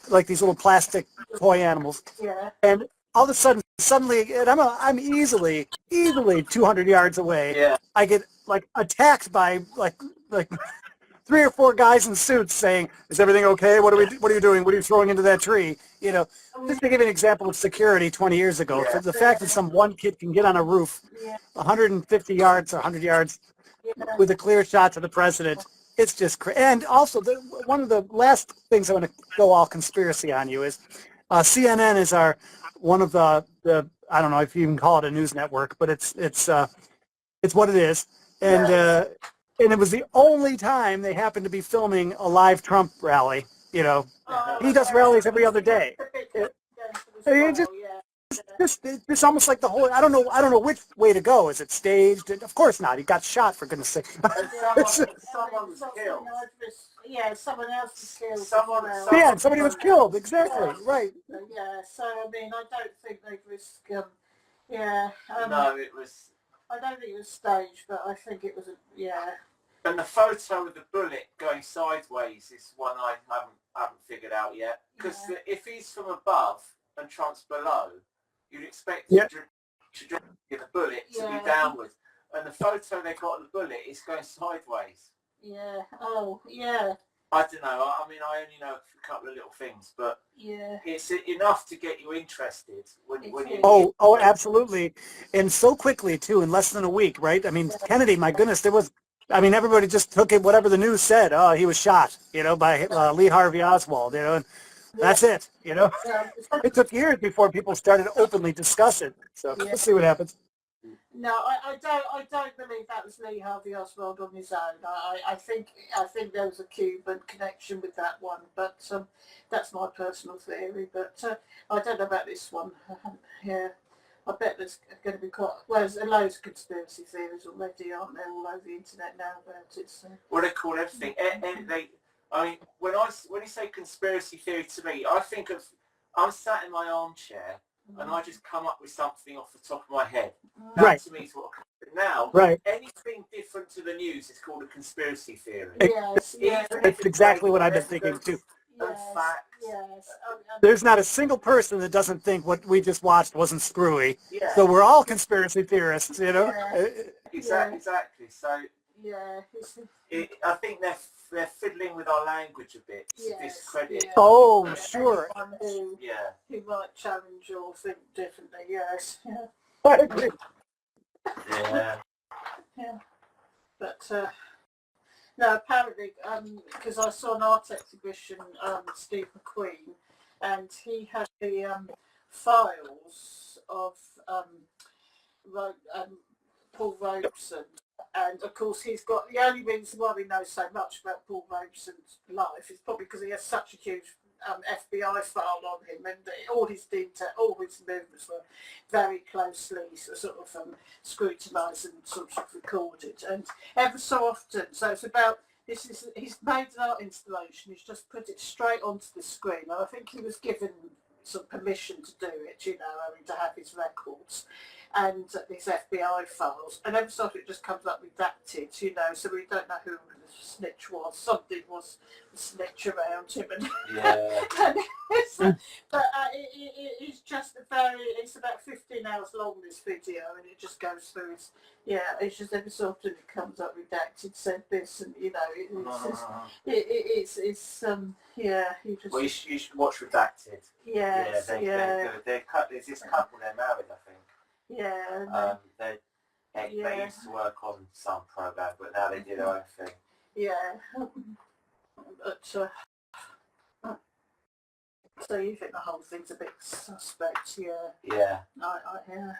like these little plastic toy animals. Yeah. And all of a sudden, suddenly, and I'm easily 200 yards away. Yeah. I get like attacked by like 3 or 4 guys in suits saying, "Is everything okay? What are you doing? What are you throwing into that tree?" You know, just to give you an example of security 20 years ago. Yeah. The fact that some one kid can get on a roof 150 yards or 100 yards with a clear shot to the president, it's just crazy. And also, one of the last things I want to go all conspiracy on you is CNN is one of the I don't know if you can call it a news network, but it's what it is. And and it was the only time they happened to be filming a live Trump rally. You know, he does rallies every other day. It's almost like the whole. I don't know which way to go. Is it staged? Of course not. He got shot, for goodness sake. Someone was killed. Yeah, someone else was killed. Somebody was killed. Exactly. Right. Yeah. So I mean, I don't think they risk. Yeah. No, it was. I don't think it was staged, but I think it was And the photo of the bullet going sideways is one I haven't figured out yet. Because if he's from above and Trump's below, you'd expect the bullet to be downwards. And the photo they got of the bullet is going sideways. Yeah. Oh, yeah. I don't know. I mean, I only know a couple of little things, but it's enough to get you interested when you. Oh, absolutely, and so quickly too, in less than a week, right? I mean, Kennedy, my goodness, everybody just took it, whatever the news said. Oh, he was shot, by Lee Harvey Oswald, and that's it, It took years before people started to openly discuss it. So let's see what happens. No, I don't believe that was Lee Harvey Oswald on his own. I think there was a Cuban connection with that one, but that's my personal theory. But I don't know about this one. I bet there's going to be there's loads of conspiracy theories already, aren't there, all over the internet now about it. So. Well, they call everything. I mean, when you say conspiracy theory to me, I think of I'm sat in my armchair. And I just come up with something off the top of my head. That to me is what a now, Right. anything different to the news is called a conspiracy theory. Yes, yes. That's exactly what I've been thinking too. Yes, yes. There's not a single person that doesn't think what we just watched wasn't screwy. Yeah. So we're all conspiracy theorists, you know? Yeah. Exactly. So Yeah. I think they're fiddling with our language a bit to discredit. Yeah. Oh, sure. Anyone who might challenge or think differently, yes. Yeah. I agree. Yeah. Yeah. But no, apparently, because I saw an art exhibition, Steve McQueen, and he had the files of Paul Robeson. And of course, he's got the only reason why we know so much about Paul Robeson's life is probably because he has such a huge FBI file on him, and all his movements were very closely sort of scrutinised and sort of recorded. And ever so often, so it's about he's made an art installation. He's just put it straight onto the screen. And I think he was given some permission to do it, to have his records and these FBI files, and every so often it just comes up redacted, so we don't know who the snitch was. Something was the snitch around him, and but it's just it's about 15 hours long, this video, and it just goes through it's just every so often it comes up redacted, said this, and you just... Well, you should watch Redacted. Yes, They're there's this couple, they're married, I think. Yeah. They used to work on some program, but now they do their own thing. Yeah. But so you think the whole thing's a bit suspect? Yeah. Yeah. Yeah.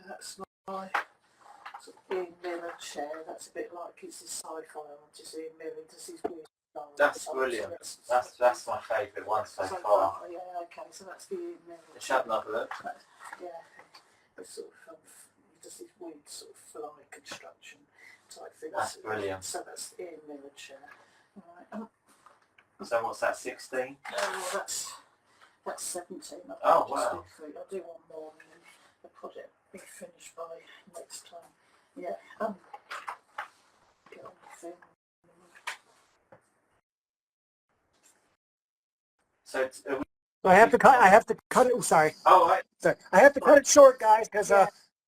That's my sort of Ian Miller chair. That's a bit like his sci-fi artist Ian Miller does his weird style. That's brilliant. That's my favourite one so far. Yeah, okay, so that's the Ian Miller. Let's have another look. Yeah, it's sort of he does this weird sort of fly construction type thing. That's brilliant. So that's the Ian Miller chair. Right. So what's that, 16? That's 17. Oh, wow. I'll do one more and then the project will be finished by next time. Yeah. Get on the thing. So I have to cut it. Sorry. oh, right. Sorry. I have to cut it short, guys, because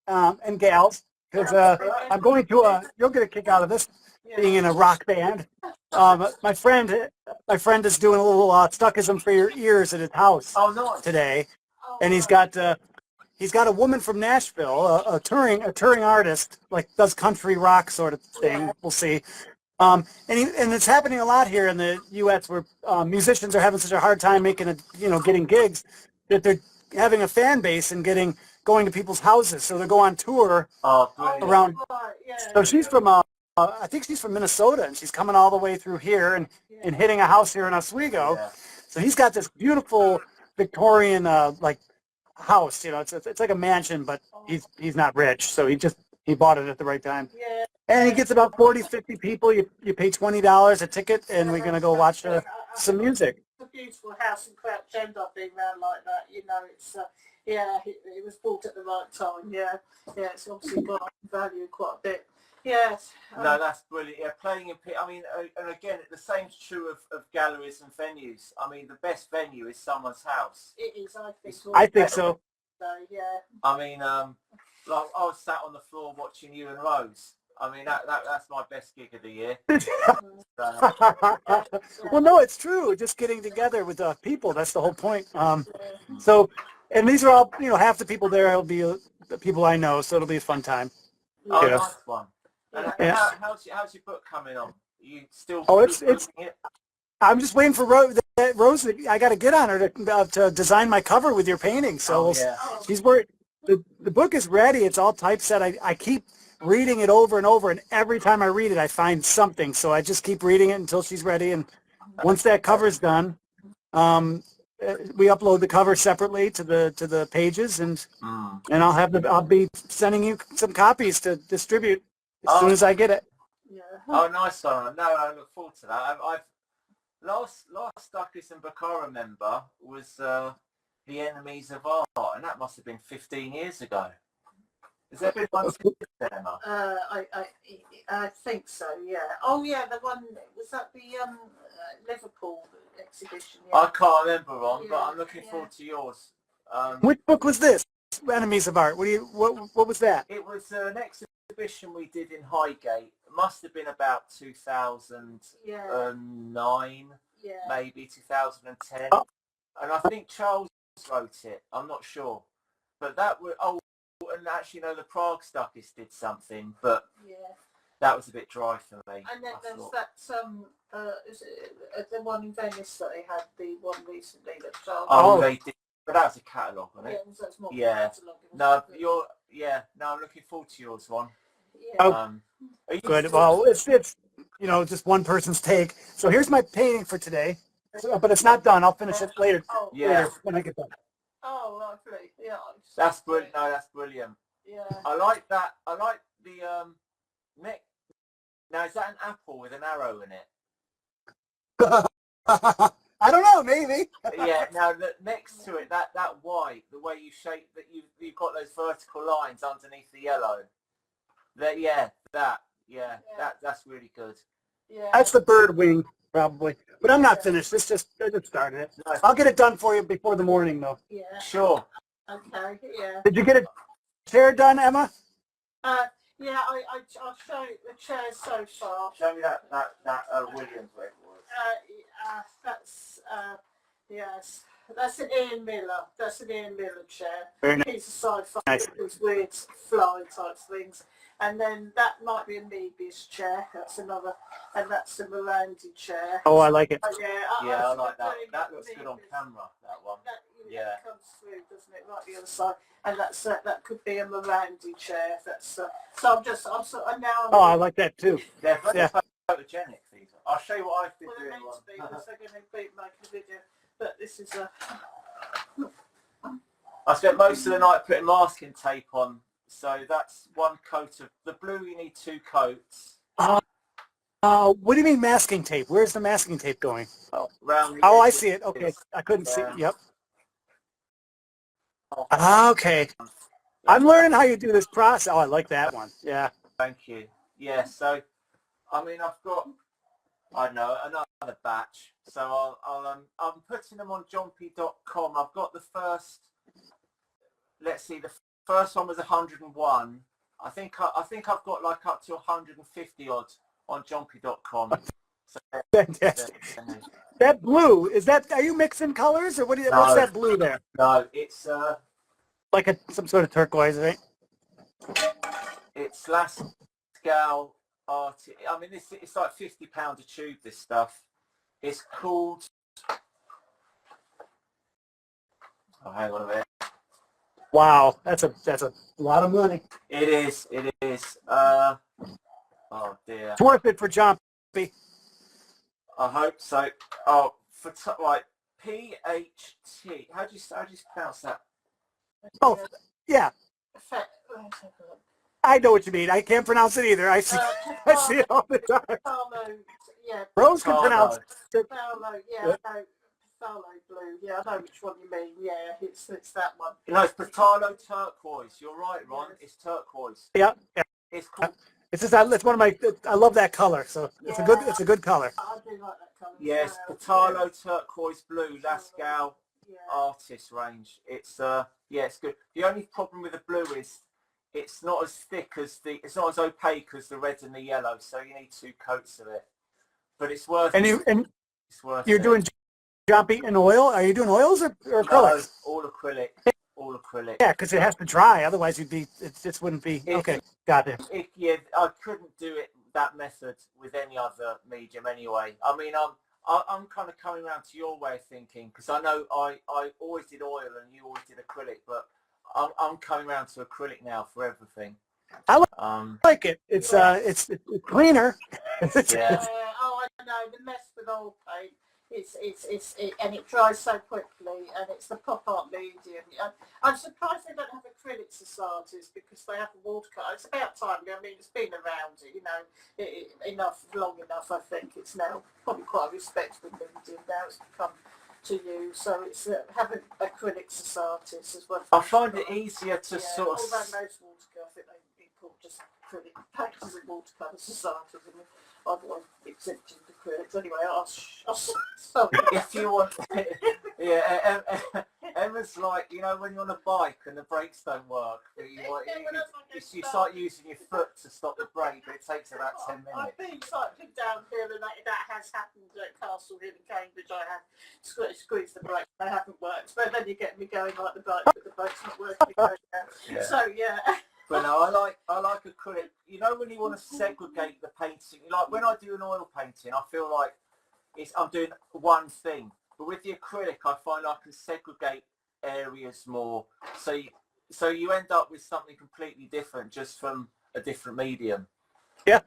and gals, because I'm going to you'll get a kick out of this, being in a rock band. My friend is doing a little stuckism for your ears at his house today, and he's got a woman from Nashville, a touring artist, like does country rock sort of thing. We'll see. And it's happening a lot here in the U.S. where musicians are having such a hard time getting gigs that they're having a fan base and going to people's houses. So they go on tour around. So she's from I think she's from Minnesota, and she's coming all the way through here and hitting a house here in Oswego. Yeah. So he's got this beautiful Victorian like house. It's like a mansion, but he's not rich, so he bought it at the right time. Yeah. And he gets about 40, 50 people. You pay $20 a ticket, and we're going to go watch some music. It's a beautiful house in Crouch End. I've been around like that. It's it was bought at the right time. Yeah, it's obviously got value quite a bit. Yes. No, that's brilliant. Yeah, playing in I mean, and again, the same's true of galleries and venues. I mean, the best venue is someone's house. It is, I think. I think so. So, yeah. I mean, like I was sat on the floor watching you and Rose. I mean, that's my best gig of the year. Well, no, it's true. Just getting together with people. That's the whole point. So, and these are all, you know, half the people there will be the people I know, so it'll be a fun time. Oh, Yeah. nice one. And Yeah. how's your book coming on? Are you still? Oh, it's. it? I'm just waiting for Rose. I got to get on her to design my cover with your painting. So yeah. she's worried. The book is ready. It's all typeset. I keep reading it over and over, and every time I read it, I find something. So I just keep reading it until she's ready. And once that cover's done, we upload the cover separately to the pages, and I'll be sending you some copies to distribute as soon as I get it. Yeah. Oh, nice one. No, I look forward to that. I've last Duckus and book I remember was The Enemies of Art, and that must have been 15 years ago. Has there been one since then, Emma? I think so. Yeah. Oh, yeah. The one was that the Liverpool exhibition. Yeah. I can't remember, Ron, but Yeah, I'm looking forward to yours. Which book was this? Enemies of Art. What was that? It was an exhibition we did in Highgate. It must have been about 2009, maybe 2010. Oh. And I think Charles wrote it. I'm not sure. But that was, and actually, no, the Prague Stuckers did something, but that was a bit dry for me. And then there's that, is it, the one in Venice that they had, the one recently that Charles... Oh, they did. But that was a catalogue, wasn't it? Yeah, that's more catalogue. No, I'm looking forward to yours, one. Yeah. Good. Well, it's you know, just one person's take. So here's my painting for today, but it's not done. I'll finish it later. Later when I get done. Oh, lovely. Yeah. That's brilliant. No, that's brilliant. Yeah. I like that. I like the neck. Now, is that an apple with an arrow in it? I don't know. Maybe. Yeah. Now, next to it, that white, the way you shape that, you've got those vertical lines underneath the yellow. That's really good. Yeah. That's the bird wing, probably. But I'm not finished. I just started it. No. I'll get it done for you before the morning, though. Yeah. Sure. Okay. Yeah. Did you get a chair done, Emma? Yeah. I'll show you the chairs so far. Show me that Williams way forward. That's yes. That's an Ian Miller. That's an Ian Miller chair. Very nice. Piece of sci-fi. Nice. These weird fly type things. And then that might be a Mebius chair. That's another. And that's a Morandi chair. Oh, I like it. I like that. That looks good on camera. That one. That comes through, doesn't it? Right the other side. And that's that could be a Morandi chair. That's so I like that too. They're very photogenic. These. I'll show you what I've been doing. They're meant to be because they're going to be making a video. But this is a. I spent most of the night putting masking tape on. So that's one coat of the blue. You need two coats. What do you mean masking tape? Where's the masking tape going? Around Oh, I see it. Okay, I couldn't see it. Yep. Okay. I'm learning how you do this process. Oh, I like that one. Yeah. Thank you. Yeah. So, I mean, I've got, I don't know, another batch. So I'm putting them on jompy.com. I've got the first. Let's see. The first one was 101. I think I've got like up to 150 odd on jompy.com. So, Fantastic. That blue, are you mixing colors or what's that blue there? No, it's like some sort of turquoise, right? It's Lascal art. I mean, it's like £50 a tube. This stuff. It's called. Oh, hang on a minute. Wow, that's a lot of money. It is. Oh dear. It's worth it for John. I hope so. Oh, like PHT. How do you pronounce that? Oh, yeah. I know what you mean. I can't pronounce it either. I see it all the time. Rose can pronounce it. Phthalo blue. Yeah, I know which one you mean. Yeah, it's that one. No, it's Phthalo turquoise. You're right, Ron. It's turquoise. Yeah. It's called It's just it's one of my. I love that color. So it's a good color. I do like that colour. Yes, Patalo Turquoise Blue Lascaux artist range. It's yeah, it's good. The only problem with the blue is it's not as thick as it's not as opaque as the red and the yellow, so you need 2 coats of it. But it's worth it. It's worth You're it. doing jumpy in oil. Are you doing oils or acrylics? No, all acrylic. All acrylic. Yeah, because it has to dry. Otherwise, it just wouldn't be. Okay, got it. Yeah, I couldn't do it that method with any other medium anyway. I mean, I'm kind of coming around to your way of thinking, because I know I always did oil and you always did acrylic, but I'm coming around to acrylic now for everything. I like it. It's cleaner. Yeah. Oh, I know, the mess with oil paint. And it dries so quickly, and it's the pop art medium. I'm surprised they don't have acrylic societies, because they have a watercolor. It's about time. I mean, it's been around, long enough. I think it's now probably quite a respectable medium. Now it's become to use, so it's having acrylic societies as well. I find it easier to sort of. Although most watercolor, I think they import just acrylic painters and watercolor societies. Otherwise, exempted acrylics. Anyway, I'll sorry. If you want, yeah, Emma's like, when you're on a bike and the brakes don't work, you start using your foot to stop the brake, but it takes about 10 minutes. I've been cycling downhill, and that has happened at Castle Hill in Cambridge. I have squeezed the brakes, they haven't worked. But then you get me going like the bike, but the bike's not working. Yeah. So yeah. But no, I like acrylic. When you want to segregate the painting, like when I do an oil painting, I feel like I'm doing one thing. But with the acrylic, I find I can segregate areas more. So you end up with something completely different just from a different medium. Yeah.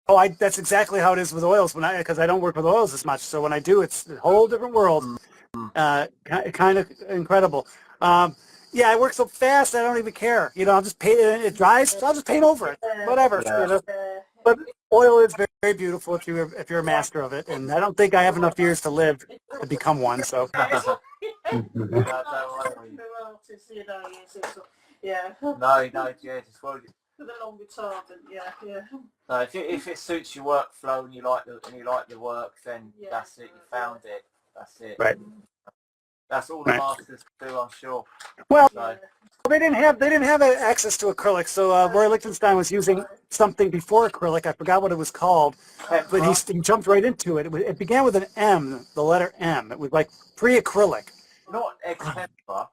Oh, that's exactly how it is with oils. Because I don't work with oils as much, so when I do, it's a whole different world. Kind of incredible. Yeah, I work so fast I don't even care. I'll just paint it. It dries, so I'll just paint over it. Whatever. Yeah. But oil is very, very beautiful if you're a master of it, and I don't think I have enough years to live to become one. So. Yeah. No, yeah, just well. For the long retardant, yeah. No, if it suits your workflow and you like the work, then that's it. You found it. That's it. Right. That's all the masters do, I'm sure. Well, so. they didn't have access to acrylic, so Roy Lichtenstein was using something before acrylic. I forgot what it was called, but he jumped right into it. It began with an M, the letter M. It was like pre-acrylic. Not September.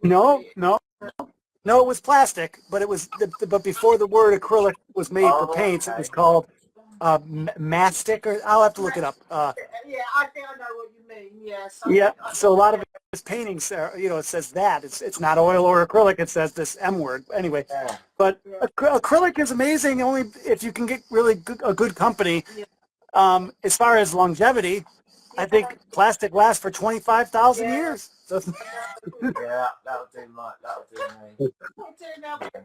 No, it was plastic, but it was but before the word acrylic was made for paints, it was called mastic, or I'll have to look it up. Yeah, I think I know what you mean. Yes. Yeah. So a lot of his paintings, it says that it's not oil or acrylic. It says this M word. Anyway, but acrylic is amazing only if you can get really a good company. As far as longevity, I think plastic lasts for 25,000 years. So yeah, that'll do me. We'll do now for the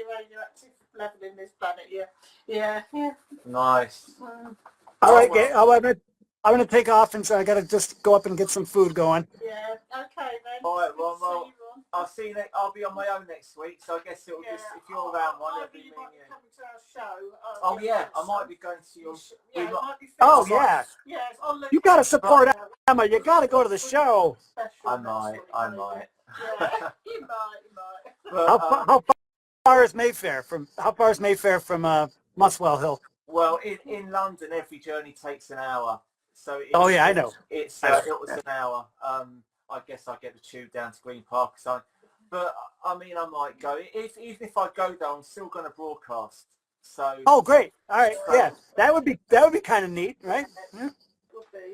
radioactive level in this planet. Yeah. Nice. All right, I'm gonna take off, and so I gotta just go up and get some food going. Yeah. Okay then. All right. Well, I'll see you. I'll be on my own next week, so I guess it'll just if you're around one, it'll be me and you. Coming to our show. Oh yeah, I might be going to your. Oh yeah. Yes. You gotta support Emma. You gotta go to the show. I might. Yeah, you might. But, how far is Mayfair from Muswell Hill? Well, in London, every journey takes an hour. So I know. It was an hour. I guess I get the tube down to Green Park. But I mean, I might go. Even if I go there, I'm still going to broadcast. So. Oh, great! All right, yeah, that would be kind of neat, right? Yeah.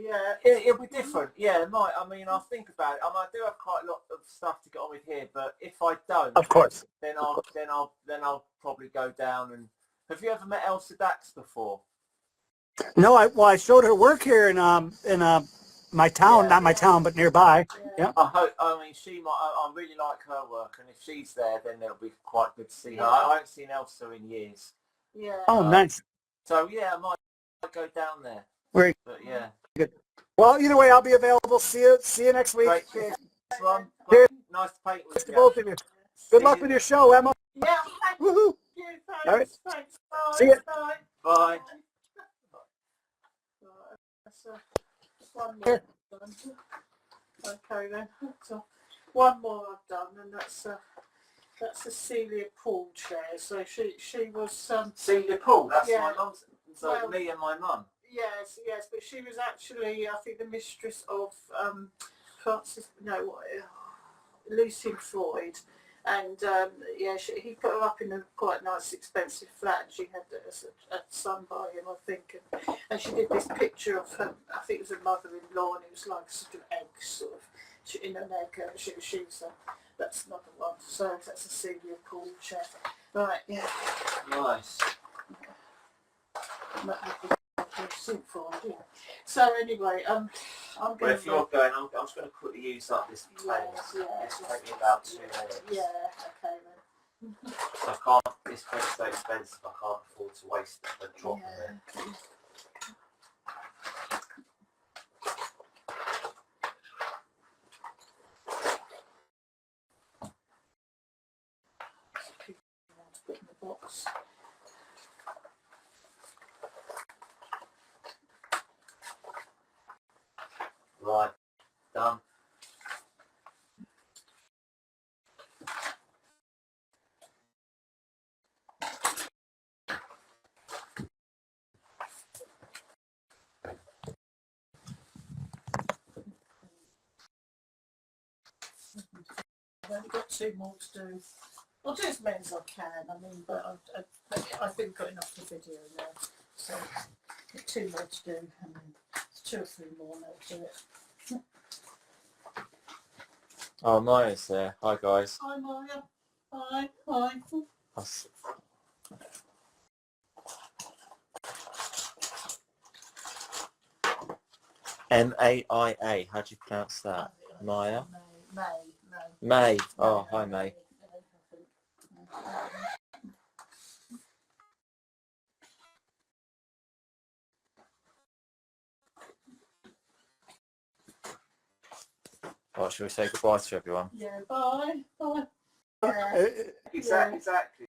Yeah. It'll be different. Yeah, it might. I mean, I'll think about it. I do have quite a lot of stuff to get on with here, but if I don't, of course, then I'll probably go down. And have you ever met Elsa Dax before? No, I showed her work here in my town, not my town, but nearby. Yeah. I mean, she might. I really like her work, and if she's there, then it'll be quite good to see her. I haven't seen Elsa in years. Yeah. Oh, nice. So yeah, I might go down there. Great. But yeah. Good. Well, either way, I'll be available. See you next week. Great. Cheers, Ron. Cheers. Nice to paint with To both of you. Good luck with your show, Emma. Yeah. Woohoo. you. All right. Thanks. Bye. See ya. Bye. Bye. Right, that's one more done. Okay then. So one more I've done, and that's a Celia Paul chair. So she was Celia Paul. That's yeah. my mum's. So Well, me and my mum. Yes, but she was actually, I think, the mistress of Lucy Floyd, and he put her up in a quite nice, expensive flat, and she had a son by him, I think, and she did this picture of her. I think it was her mother-in-law, and it was like sort of eggs, sort of in an egg. That's another one. So that's a Celia Paul chair. Right, yeah. Nice. So anyway, I'm Well, going if you're going, I'm just going to quickly use up this place. It's taking me about 2 minutes. Yeah, okay then. So I can't. This place is so expensive. I can't afford to waste a drop of it. Put in the box. Right, done. I've only got 2 more to do. I'll do as many as I can. I mean, but I think I've got enough for video now. So 2 more to do, and then 2 or 3 more, and I'll do it. Oh, Maya's there. Hi, guys. Hi, Maya. Hi. Maia. How do you pronounce that? Maya? May. Oh, hi, May. Right, shall we say goodbye to everyone? Yeah, bye. Uh, Exactly.